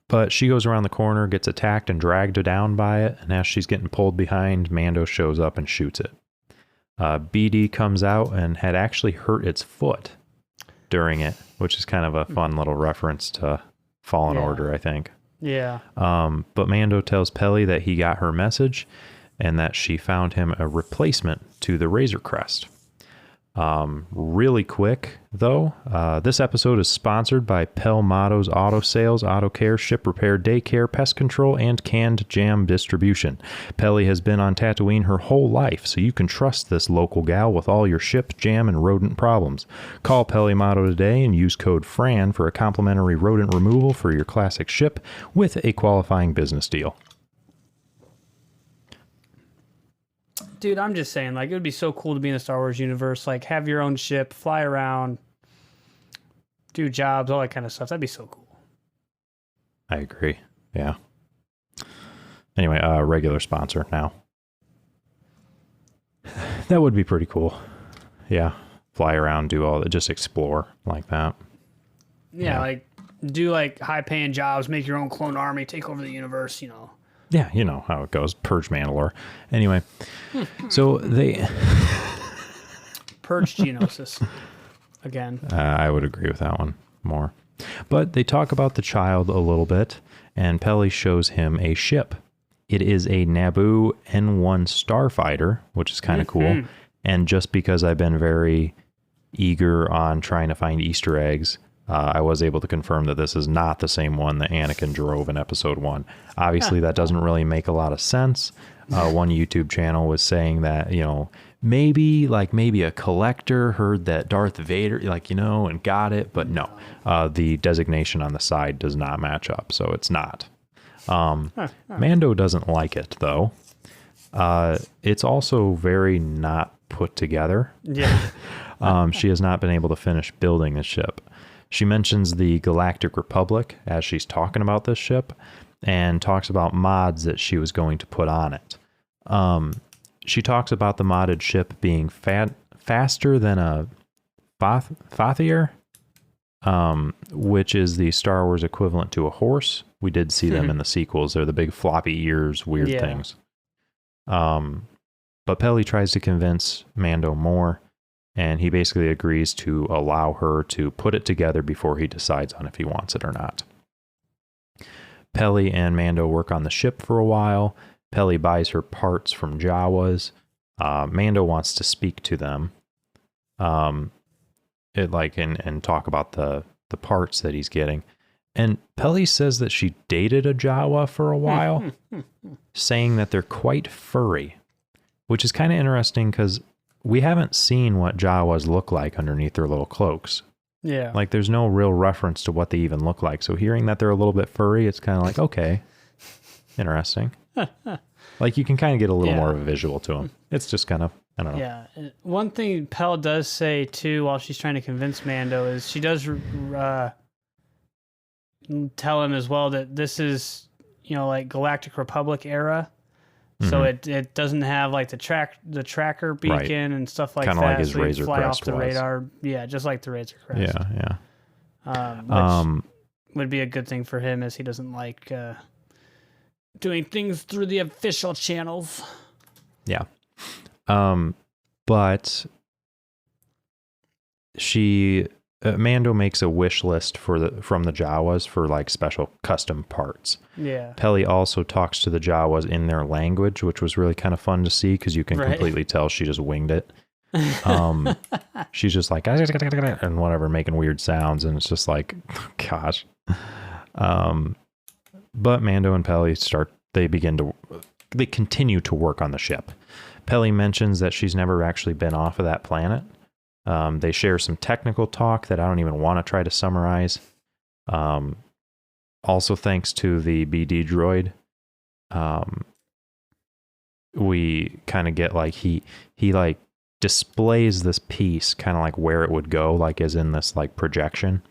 S2: But she goes around the corner, gets attacked and dragged down by it, and as she's getting pulled behind, Mando shows up and shoots it. BD comes out and had actually hurt its foot during it, which is kind of a fun little reference to Fallen Order, I think.
S3: Yeah.
S2: But Mando tells Peli that he got her message and that she found him a replacement to the Razor Crest. Really quick, though, this episode is sponsored by Pelmato's Auto Sales, Auto Care, Ship Repair, Daycare, Pest Control, and Canned Jam Distribution. Peli has been on Tatooine her whole life, so you can trust this local gal with all your ship, jam, and rodent problems. Call Pelmato today and use code FRAN for a complimentary rodent removal for your classic ship with a qualifying business deal.
S3: Dude, I'm just saying, it would be so cool to be in the Star Wars universe, have your own ship, fly around, do jobs, all that kind of stuff. That'd be so cool.
S2: I agree. Yeah. Anyway, regular sponsor now. That would be pretty cool. Yeah. Fly around, do all that, just explore like that.
S3: Yeah, do high-paying jobs, make your own clone army, take over the universe,
S2: Yeah, you know how it goes. Purge Mandalore. Anyway, so they...
S3: Purge Geonosis. Again.
S2: I would agree with that one more. But they talk about the child a little bit, and Peli shows him a ship. It is a Naboo N1 starfighter, which is kind of cool. And just because I've been very eager on trying to find Easter eggs I was able to confirm that this is not the same one that Anakin drove in episode 1. Obviously, that doesn't really make a lot of sense. One YouTube channel was saying that, maybe a collector heard that Darth Vader, and got it. But no, the designation on the side does not match up. So it's not. Mando doesn't like it, though. It's also very not put together.
S3: Yeah.
S2: She has not been able to finish building the ship. She mentions the Galactic Republic as she's talking about this ship and talks about mods that she was going to put on it. She talks about the modded ship being faster than a Fathier, which is the Star Wars equivalent to a horse. We did see them in the sequels. They're the big floppy ears, weird things. But Peli tries to convince Mando more, and he basically agrees to allow her to put it together before he decides on if he wants it or not. Peli and Mando work on the ship for a while. Peli buys her parts from Jawas. Mando wants to speak to them, and talk about the parts that he's getting. And Peli says that she dated a Jawa for a while, saying that they're quite furry, which is kind of interesting because we haven't seen what Jawas look like underneath their little cloaks.
S3: Yeah.
S2: Like, there's no real reference to what they even look like. So hearing that they're a little bit furry, it's kind of like, okay, interesting. Like, you can kind of get a little more of a visual to them. It's just kind of, I don't know.
S3: Yeah. One thing Pel does say, too, while she's trying to convince Mando is she does tell him as well that this is, Galactic Republic era. So it doesn't have like the tracker beacon and stuff like
S2: Kinda
S3: that.
S2: Like his
S3: so
S2: Razor
S3: fly
S2: Crest
S3: off the
S2: was.
S3: radar. Yeah, just like the Razor Crest.
S2: Yeah.
S3: Which would be a good thing for him, as he doesn't like doing things through the official channels.
S2: Yeah. But Mando makes a wish list from the Jawas for like special custom parts.
S3: Yeah.
S2: Peli also talks to the Jawas in their language, which was really kind of fun to see because you can completely tell she just winged it. She's just like and whatever, making weird sounds, and it's just like, gosh. But Mando and Peli they continue to work on the ship. Peli mentions that she's never actually been off of that planet. They share some technical talk that I don't even want to try to summarize. Also, thanks to the BD droid, we kind of get like he like displays this piece kind of like where it would go, like as in this like projection,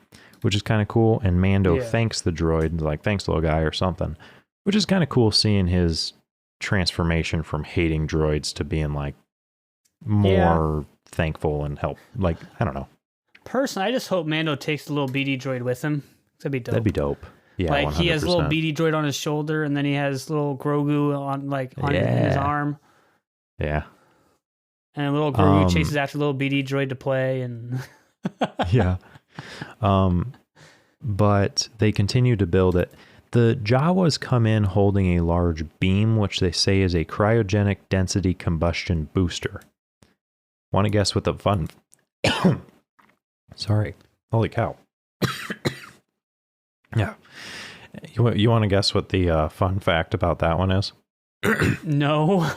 S2: which is kind of cool. And Mando thanks the droid, like, thanks, little guy, or something, which is kind of cool seeing his transformation from hating droids to being like more thankful and help. Like, I don't know.
S3: Personally, I just hope Mando takes the little BD droid with him. That'd be dope.
S2: That'd be dope. Yeah,
S3: like
S2: 100%.
S3: He has a little BD droid on his shoulder, and then he has little Grogu on his arm.
S2: Yeah.
S3: And little Grogu chases after little BD droid to play, and
S2: yeah. But they continue to build it. The Jawas come in holding a large beam, which they say is a cryogenic density combustion booster. Want to guess what the fun... Sorry. Holy cow. Yeah. You want to guess what the fun fact about that one is?
S3: No.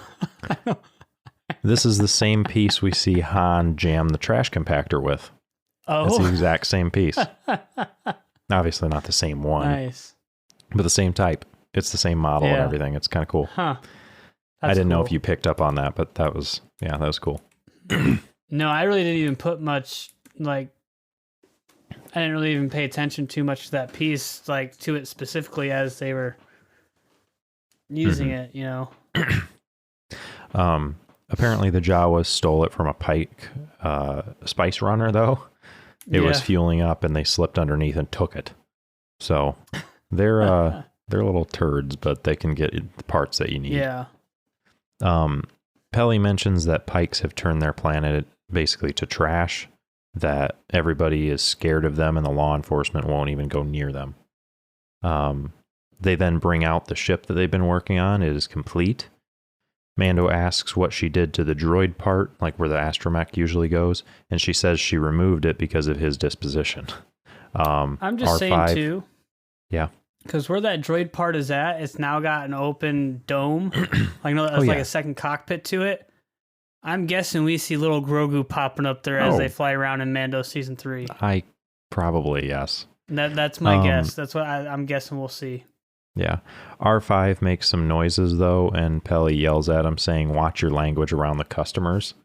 S2: This is the same piece we see Han jam the trash compactor with.
S3: Oh.
S2: It's the exact same piece. Obviously not the same one.
S3: Nice.
S2: But the same type. It's the same model and everything. It's kind of cool.
S3: Huh.
S2: I didn't know if you picked up on that, but that was cool.
S3: No, I really didn't even put much, like, I didn't really even pay attention too much to that piece, like, to it specifically as they were using it, you know.
S2: Apparently the Jawas stole it from a Pike spice runner, though. It was fueling up, and they slipped underneath and took it. So they're little turds, but they can get the parts that you need.
S3: Yeah.
S2: Peli mentions that Pikes have turned their planet basically to trash, that everybody is scared of them and the law enforcement won't even go near them. They then bring out the ship that they've been working on. It is complete. Mando asks what she did to the droid part, like where the astromech usually goes, and she says she removed it because of his disposition.
S3: I'm just
S2: R5,
S3: saying too.
S2: Yeah.
S3: Because where that droid part is at, it's now got an open dome. Like, no, there's like a second cockpit to it. I'm guessing we see little Grogu popping up there as they fly around in Mando Season 3.
S2: Probably, yes.
S3: That's my guess. That's what I'm guessing we'll see.
S2: Yeah. R5 makes some noises, though, and Peli yells at him saying, watch your language around the customers.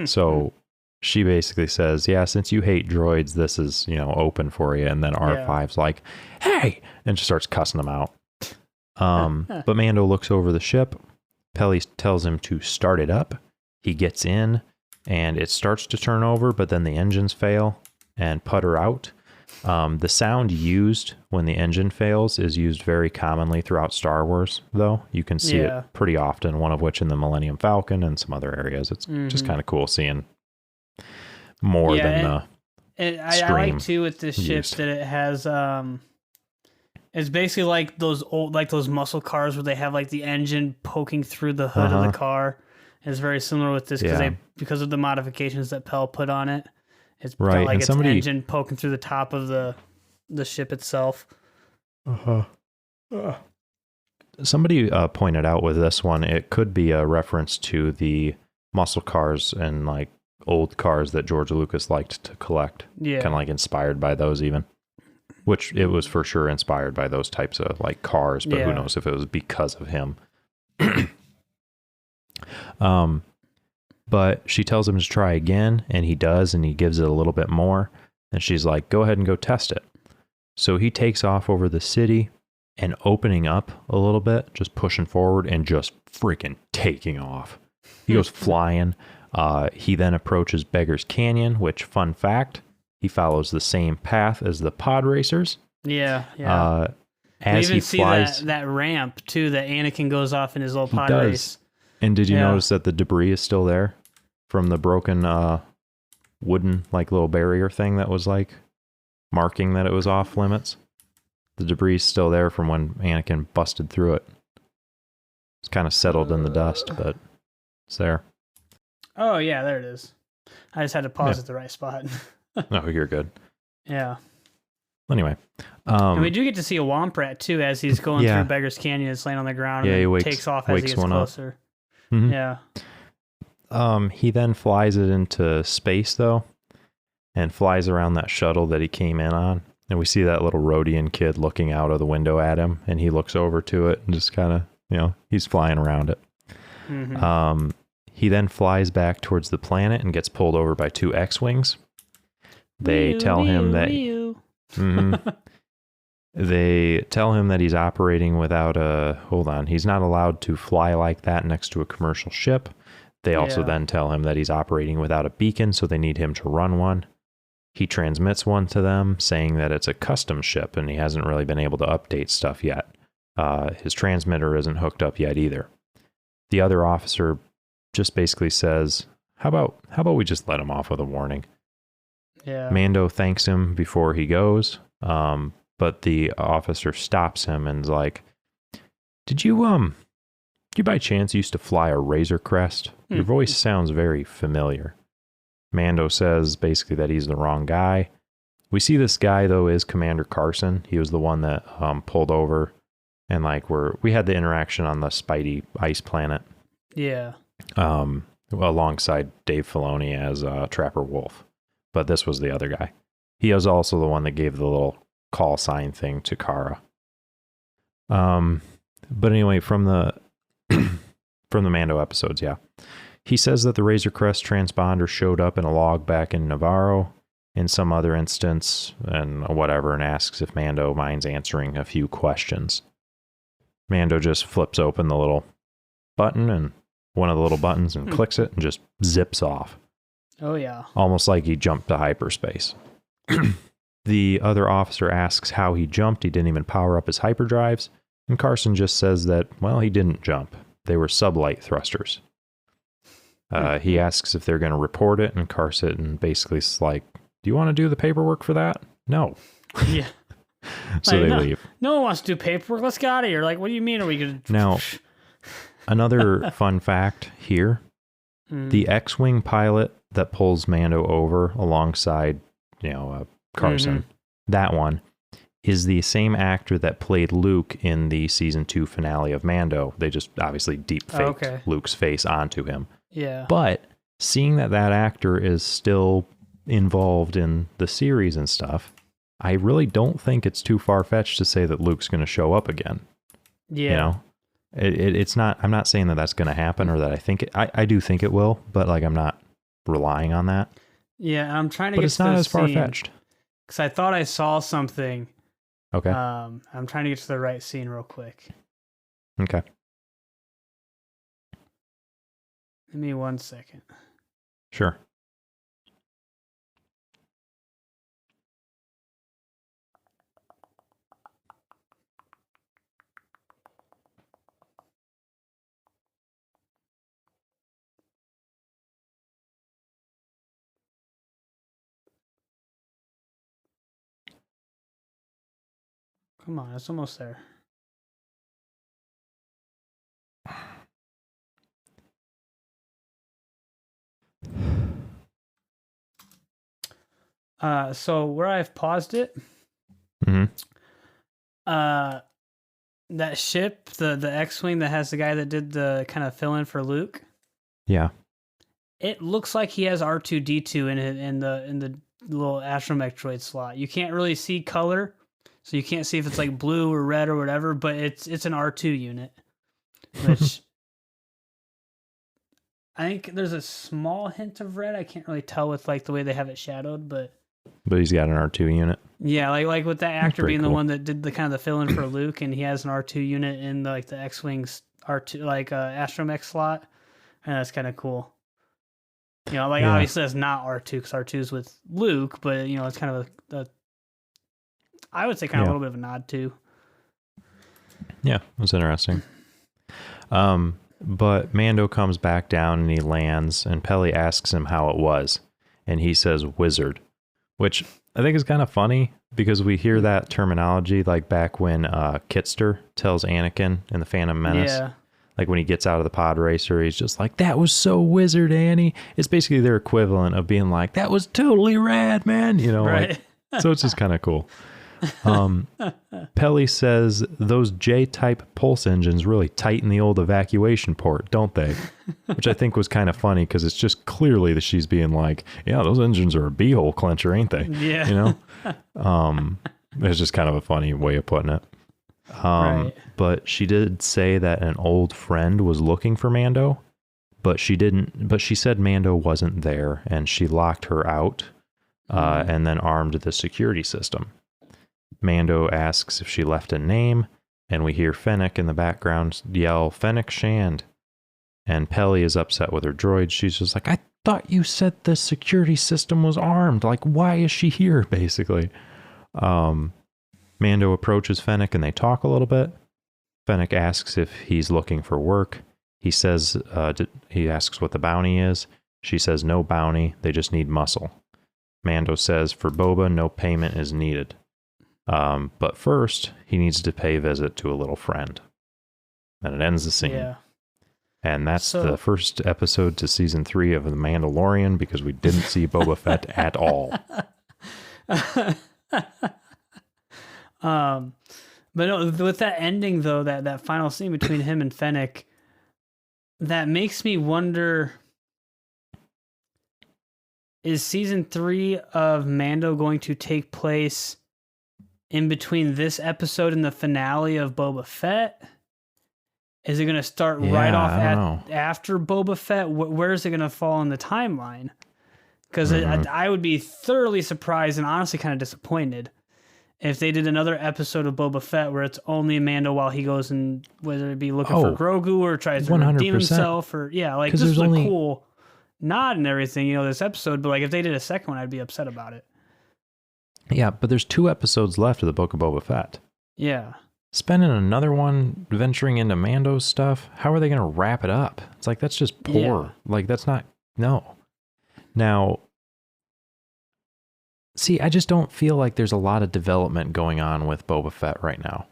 S2: So she basically says, yeah, since you hate droids, this is, open for you. And then R5's like, hey! And just starts cussing him out. But Mando looks over the ship. Peli tells him to start it up. He gets in, and it starts to turn over, but then the engines fail and putter out. The sound used when the engine fails is used very commonly throughout Star Wars, though. You can see it pretty often, one of which in the Millennium Falcon and some other areas. It's just kind of cool seeing more than the
S3: I like, too, with this ship that it has... it's basically like those muscle cars where they have like the engine poking through the hood of the car. It's very similar with this because of the modifications that Pell put on it. It's got like its engine poking through the top of the ship itself.
S2: Somebody pointed out with this one, it could be a reference to the muscle cars and like old cars that George Lucas liked to collect. Yeah. Kind of like inspired by those even. Which it was for sure inspired by those types of like cars, but who knows if it was because of him. But she tells him to try again, and he does, and he gives it a little bit more. And she's like, go ahead and go test it. So he takes off over the city and opening up a little bit, just pushing forward and just freaking taking off. He goes flying. He then approaches Beggar's Canyon, which, fun fact, he follows the same path as the pod racers.
S3: Yeah.
S2: As
S3: we even
S2: he flies,
S3: see that ramp, too, that Anakin goes off in his little pod race.
S2: And did you notice that the debris is still there from the broken wooden like little barrier thing that was like marking that it was off limits? The debris is still there from when Anakin busted through it. It's kind of settled in the dust, but it's there.
S3: Oh, yeah, there it is. I just had to pause at the right spot.
S2: No, you're good.
S3: Yeah.
S2: Anyway.
S3: And we do get to see a Womp Rat, too, as he's going through Beggar's Canyon. It's laying on the ground and
S2: he
S3: takes off as he gets closer.
S2: Mm-hmm.
S3: Yeah.
S2: He then flies it into space, though, and flies around that shuttle that he came in on. And we see that little Rhodian kid looking out of the window at him, and he looks over to it and just kind of, he's flying around it. Mm-hmm. He then flies back towards the planet and gets pulled over by two X-Wings. They tell him that... They tell him that he's operating without a... Hold on. He's not allowed to fly like that next to a commercial ship. They also then tell him that he's operating without a beacon, so they need him to run one. He transmits one to them, saying that it's a custom ship, and he hasn't really been able to update stuff yet. His transmitter isn't hooked up yet either. The other officer just basically says, how about we just let him off with a warning?
S3: Yeah.
S2: Mando thanks him before he goes, but the officer stops him and's like, Did you by chance used to fly a Razor Crest? Your voice sounds very familiar. Mando says basically that he's the wrong guy. We see this guy, though, is Commander Carson. He was the one that pulled over and we had the interaction on the Spidey ice planet.
S3: Yeah.
S2: Alongside Dave Filoni as Trapper Wolf. But this was the other guy. He was also the one that gave the little call sign thing to Kara. But anyway, from the Mando episodes, he says that the Razor Crest transponder showed up in a log back in Navarro in some other instance and whatever, and asks if Mando minds answering a few questions. Mando just flips open the little button and one of the little buttons and clicks it and just zips off.
S3: Oh, yeah.
S2: Almost like he jumped to hyperspace. The other officer asks how he jumped. He didn't even power up his hyperdrives. And Carson just says that, well, he didn't jump. They were sublight thrusters. He asks if they're going to report it, and Carson basically is like, do you want to do the paperwork for that? No.
S3: Yeah.
S2: So they leave.
S3: No one wants to do paperwork. Let's get out of here. Like, what do you mean are we going to...
S2: Now, another fun fact here. The X-Wing pilot that pulls Mando over alongside, Carson that one, is the same actor that played Luke in the season 2 finale of Mando. They just obviously deep faked Luke's face onto him.
S3: Yeah.
S2: But seeing that actor is still involved in the series and stuff, I really don't think it's too far-fetched to say that Luke's going to show up again.
S3: Yeah.
S2: You know? It's not, I'm not saying that that's going to happen or that I think I do think it will, but like I'm not relying on that.
S3: Yeah, I'm trying to
S2: but
S3: get
S2: it's
S3: to
S2: not
S3: the
S2: as far-fetched.
S3: Because I thought I saw something.
S2: Okay.
S3: I'm trying to get to the right scene real quick.
S2: Okay.
S3: Give me 1 second.
S2: Sure.
S3: Come on, it's almost there. So where I've paused it, that ship, the X-Wing that has the guy that did the kind of fill-in for Luke.
S2: Yeah.
S3: It looks like he has R2-D2 in it in the little astromech droid slot. You can't really see color, so you can't see if it's like blue or red or whatever, but it's an R2 unit, which I think there's a small hint of red. I can't really tell with like the way they have it shadowed, but
S2: he's got an R2 unit.
S3: Yeah, like with that actor being
S2: cool.
S3: the one that did the kind of the fill in for Luke, and he has an R2 unit in the X-Wing's R2 astromech slot, and that's kind of cool. You know, obviously that's not R2 because R2's with Luke, but you know it's kind of a I would say kind of a little bit of a nod too.
S2: Yeah, that's interesting. But Mando comes back down and he lands, and Peli asks him how it was, and he says wizard, which I think is kind of funny because we hear that terminology like back when Kitster tells Anakin in The Phantom Menace.
S3: Yeah.
S2: Like when he gets out of the pod racer, he's just like, that was so wizard, Annie. It's basically their equivalent of being like, that was totally rad, man. You know,
S3: right.
S2: So it's just kind of cool. Peli says those J-type pulse engines really tighten the old evacuation port, don't they? Which I think was kind of funny because it's just clearly that she's being like, yeah, those engines are a beehole clencher, ain't they?
S3: Yeah.
S2: You know? It's just kind of a funny way of putting it.
S3: Right.
S2: But she did say that an old friend was looking for Mando, but she said Mando wasn't there, and she locked her out and then armed the security system. Mando asks if she left a name, and we hear Fennec in the background yell, Fennec Shand. And Peli is upset with her droid. She's just like, I thought you said the security system was armed. Like, why is she here, basically? Mando approaches Fennec, and they talk a little bit. Fennec asks if he's looking for work. He says, he asks what the bounty is. She says, no bounty, they just need muscle. Mando says, for Boba, no payment is needed. But first, he needs to pay a visit to a little friend. And it ends the scene.
S3: Yeah.
S2: And that's the first episode to season 3 of The Mandalorian because we didn't see Boba Fett at all.
S3: But no, with that ending though, that final scene between him and Fennec, that makes me wonder, is season 3 of Mando going to take place in between this episode and the finale of Boba Fett? Is it going to start right off after Boba Fett? Where is it going to fall in the timeline? Because I would be thoroughly surprised and honestly kind of disappointed if they did another episode of Boba Fett where it's only Mando while he goes and whether it be looking for Grogu or tries to 100%. Redeem himself or this is a cool nod and everything, you know, this episode. But like if they did a second one, I'd be upset about it.
S2: Yeah, but there's 2 episodes left of the Book of Boba Fett.
S3: Yeah.
S2: Spending another one venturing into Mando's stuff, how are they going to wrap it up? It's like, that's just poor. Yeah. Like, that's not, no. Now, see, I just don't feel like there's a lot of development going on with Boba Fett right now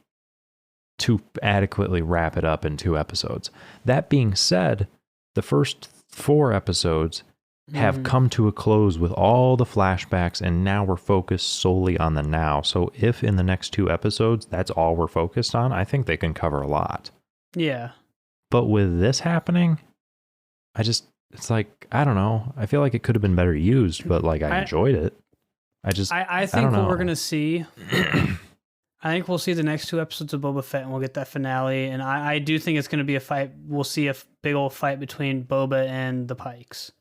S2: to adequately wrap it up in 2 episodes. That being said, the first 4 episodes have come to a close with all the flashbacks, and now we're focused solely on the now. So if in the next 2 episodes, that's all we're focused on, I think they can cover a lot.
S3: Yeah.
S2: But with this happening, it's like, I don't know. I feel like it could have been better used, but like I enjoyed it. I
S3: think what we're going to see, I think we'll see the next 2 episodes of Boba Fett and we'll get that finale. And I do think it's going to be a fight. We'll see a big old fight between Boba and the Pikes.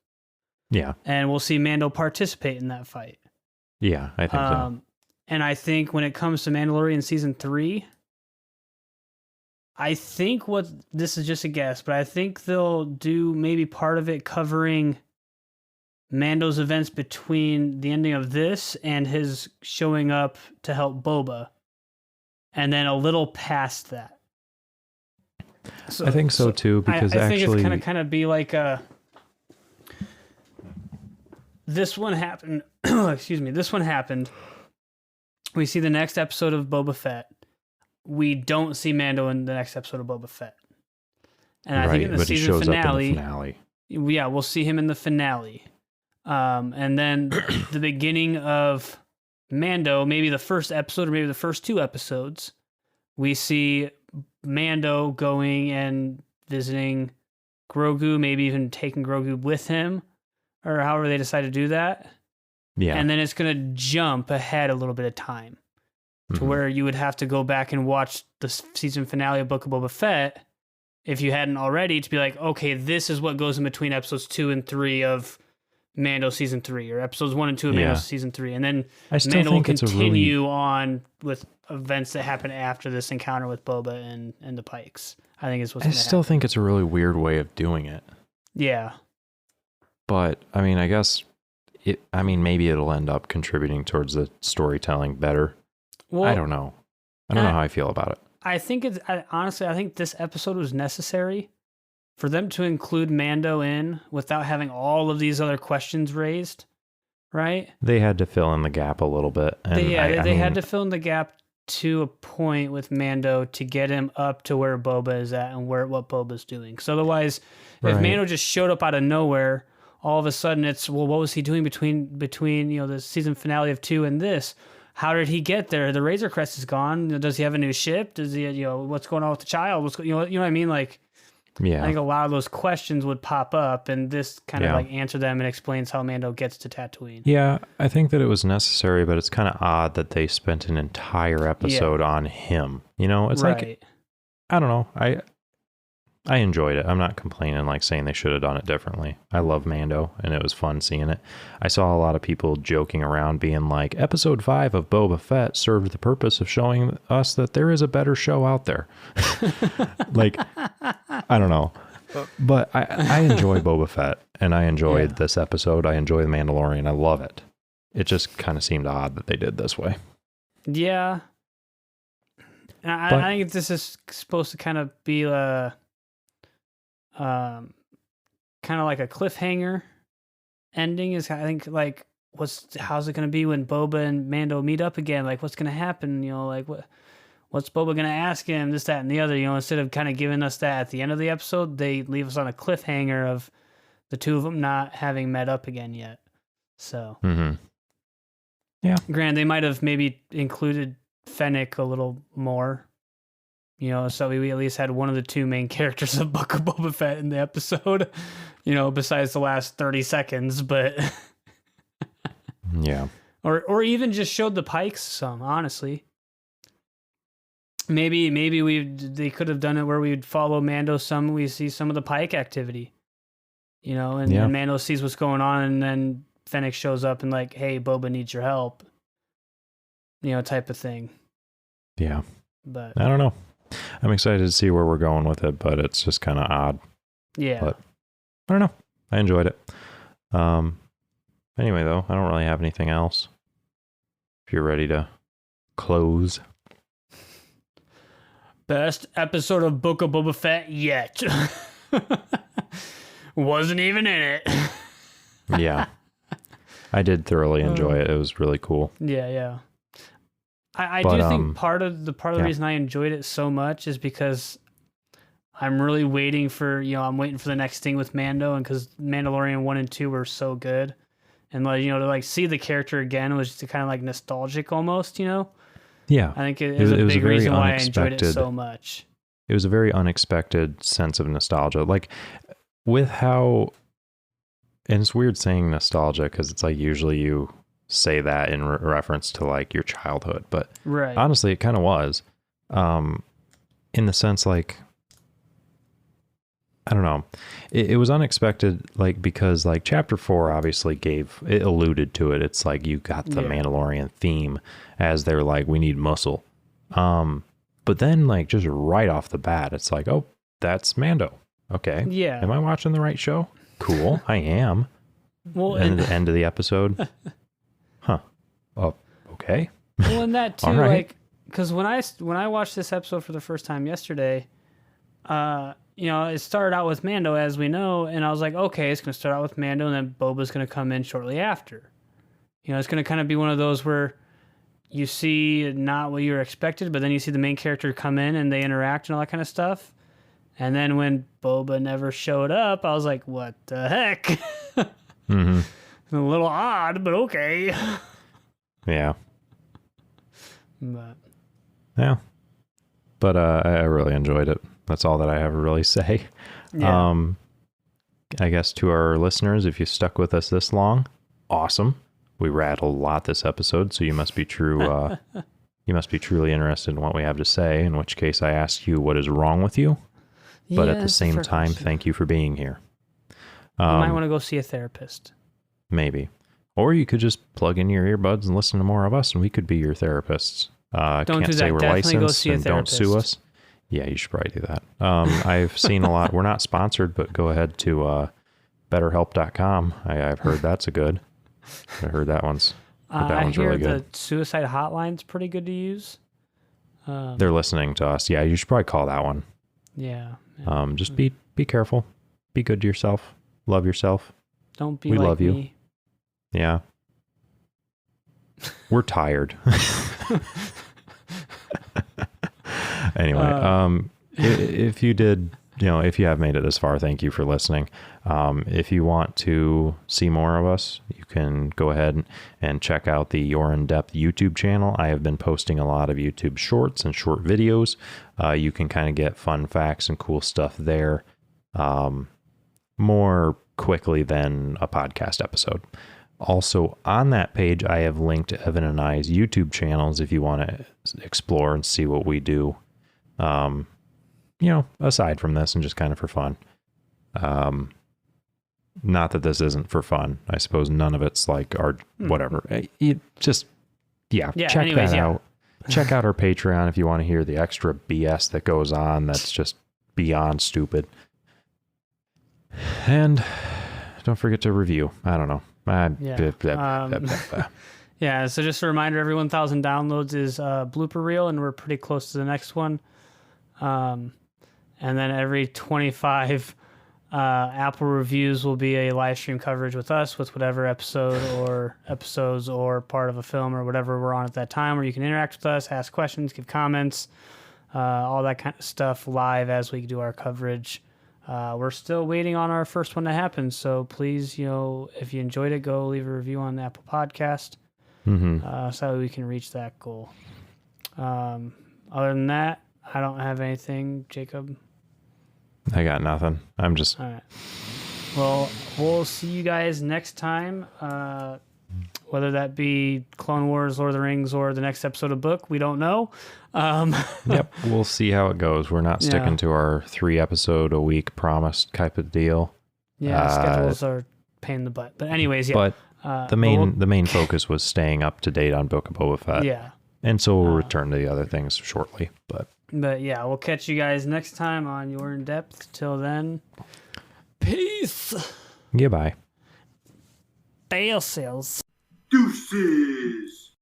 S2: Yeah.
S3: And we'll see Mando participate in that fight.
S2: Yeah, I think so.
S3: And I think when it comes to Mandalorian season 3, I think this is just a guess, but I think they'll do maybe part of it covering Mando's events between the ending of this and his showing up to help Boba. And then a little past that. So,
S2: I think so too, because
S3: I think it's going to kind of be like this one happened. Excuse me. This one happened. We see the next episode of Boba Fett. We don't see Mando in the next episode of Boba Fett. And I think in the season finale, yeah, we'll see him in the finale. And then the beginning of Mando, maybe the first episode or maybe the first 2 episodes, we see Mando going and visiting Grogu, maybe even taking Grogu with him, or however they decide to do that. Yeah. And then it's going to jump ahead a little bit of time to where you would have to go back and watch the season finale of Book of Boba Fett if you hadn't already, to be like, okay, this is what goes in between episodes 2 and 3 of Mando season 3, or episodes 1 and 2 of Mando season 3. And then Mando will continue on with events that happen after this encounter with Boba and the Pikes. I think is what's going to happen.
S2: I still think it's a really weird way of doing it.
S3: Yeah.
S2: But, I mean, I guess, maybe it'll end up contributing towards the storytelling better. Well, I don't know. I don't know how I feel about it.
S3: I think honestly, I think this episode was necessary for them to include Mando in without having all of these other questions raised, right?
S2: They had to fill in the gap a little bit. And
S3: they had to fill in the gap to a point with Mando to get him up to where Boba is at and what Boba's doing. So otherwise, if Mando just showed up out of nowhere, all of a sudden it's, well, what was he doing between the season finale of 2 and this? How did he get there? The Razor Crest is gone. Does he have a new ship? Does he, what's going on with the child? You know what I mean? Like, yeah. I think a lot of those questions would pop up, and this kind of like answer them and explains how Mando gets to Tatooine. Yeah,
S2: I think that it was necessary, but it's kind of odd that they spent an entire episode on him. It's like, I don't know. I enjoyed it. I'm not complaining, like saying they should have done it differently. I love Mando, and it was fun seeing it. I saw a lot of people joking around being like, episode 5 of Boba Fett served the purpose of showing us that there is a better show out there. Like, I don't know. But I enjoy Boba Fett, and I enjoyed this episode. I enjoy The Mandalorian. I love it. It just kind of seemed odd that they did this way.
S3: Yeah. And I think this is supposed to kind of be kind of like a cliffhanger ending. Is I think like how's it going to be when Boba and Mando meet up again? Like what's going to happen? Like what's Boba going to ask him? This, that, and the other. Instead of kind of giving us that at the end of the episode, they leave us on a cliffhanger of the two of them not having met up again yet. So yeah, granted, they might have maybe included Fennec a little more. So we at least had one of the 2 main characters of Book of Boba Fett in the episode, besides the last 30 seconds, but
S2: yeah.
S3: Or even just showed the Pikes some, honestly. Maybe they could have done it where we'd follow Mando some, we see some of the Pike activity. And Mando sees what's going on, and then Fennec shows up and like, hey, Boba needs your help. Type of thing.
S2: Yeah.
S3: But
S2: I don't know. I'm excited to see where we're going with it, but it's just kind of odd.
S3: Yeah.
S2: But I don't know. I enjoyed it. Anyway, though, I don't really have anything else. If you're ready to close.
S3: Best episode of Book of Boba Fett yet. Wasn't even in it.
S2: Yeah. I did thoroughly enjoy it. It was really cool.
S3: Yeah. I do think part of the reason I enjoyed it so much is because I'm really waiting for, I'm waiting for the next thing with Mando, and because Mandalorian 1 and 2 were so good. And, like, to, like, see the character again was just kind of, like, nostalgic almost,
S2: Yeah.
S3: I think it was a big reason why I enjoyed it so much.
S2: It was a very unexpected sense of nostalgia. Like, with how... And it's weird saying nostalgia, because it's like usually you say that in reference to, like, your childhood. But honestly, it kind of was. In the sense, like... I don't know. It was unexpected, like, because, like, chapter 4 obviously it alluded to it. It's like you got the Mandalorian theme as they're like, we need muscle. But then, like, just right off the bat, it's like, oh, that's Mando. Okay.
S3: Yeah.
S2: Am I watching the right show? Cool. I am.
S3: Well,
S2: and the end of the episode. Huh. Oh, okay.
S3: Well, and that too,
S2: right.
S3: like, because when I watched this episode for the first time yesterday, it started out with Mando, as we know, and I was like, okay, it's going to start out with Mando, and then Boba's going to come in shortly after. It's going to kind of be one of those where you see not what you were expected, but then you see the main character come in and they interact and all that kind of stuff. And then when Boba never showed up, I was like, what the heck?
S2: Mm-hmm.
S3: A little odd, but okay.
S2: Yeah.
S3: But
S2: I really enjoyed it. That's all that I have to really say.
S3: Yeah.
S2: I guess to our listeners, if you stuck with us this long, awesome. We rattled a lot this episode, so you must be truly interested in what we have to say, in which case I ask you what is wrong with you. But at the same time, thank you for being here.
S3: You might want to go see a therapist.
S2: Maybe. Or you could just plug in your earbuds and listen to more of us, and we could be your therapists.
S3: Don't
S2: can't
S3: do
S2: say
S3: that.
S2: we're
S3: Definitely go
S2: licensed
S3: see a
S2: and don't
S3: therapist.
S2: sue us. Yeah, you should probably do that. I've seen a lot. We're not sponsored, but go ahead to betterhelp.com. I've heard that's a good. I heard that one's really good.
S3: The suicide hotline's pretty good to use.
S2: They're listening to us. Yeah, you should probably call that one.
S3: Yeah.
S2: Just be careful. Be good to yourself. Love yourself.
S3: Don't be
S2: we
S3: like
S2: love you.
S3: me.
S2: Yeah. We're tired. Anyway, if you did, if you have made it this far, thank you for listening. If you want to see more of us, you can go ahead and check out the You're in Depth YouTube channel. I have been posting a lot of YouTube shorts and short videos. You can kind of get fun facts and cool stuff there more quickly than a podcast episode. Also, on that page, I have linked Evan and I's YouTube channels if you want to explore and see what we do. Aside from this and just kind of for fun. Not that this isn't for fun. I suppose none of it's like our whatever. Check that out. Check out our Patreon if you want to hear the extra BS that goes on. That's just beyond stupid. And don't forget to review. I don't know.
S3: Yeah, so just a reminder, every 1,000 downloads is a blooper reel, and we're pretty close to the next one. And then every 25 Apple reviews will be a live stream coverage with us with whatever episodes or part of a film or whatever we're on at that time, where you can interact with us, ask questions, give comments, all that kind of stuff live as we do our coverage. We're still waiting on our first one to happen, so please, if you enjoyed it, go leave a review on the Apple Podcast, so we can reach that goal. Other than that, I don't have anything. Jacob?
S2: I got nothing. I'm just...
S3: All right. Well, we'll see you guys next time, whether that be Clone Wars, Lord of the Rings, or the next episode of Book. We don't know.
S2: Yep, we'll see how it goes. We're not sticking to our 3 episode a week promised type of deal.
S3: Yeah, schedules are pain in the butt. But anyways, yeah.
S2: But the main focus was staying up to date on Book of Boba Fett.
S3: Yeah.
S2: And so we'll return to the other things shortly. But
S3: yeah, we'll catch you guys next time on You're in Depth. Till then, peace.
S2: Goodbye.
S3: Bail sales.
S1: Deuces.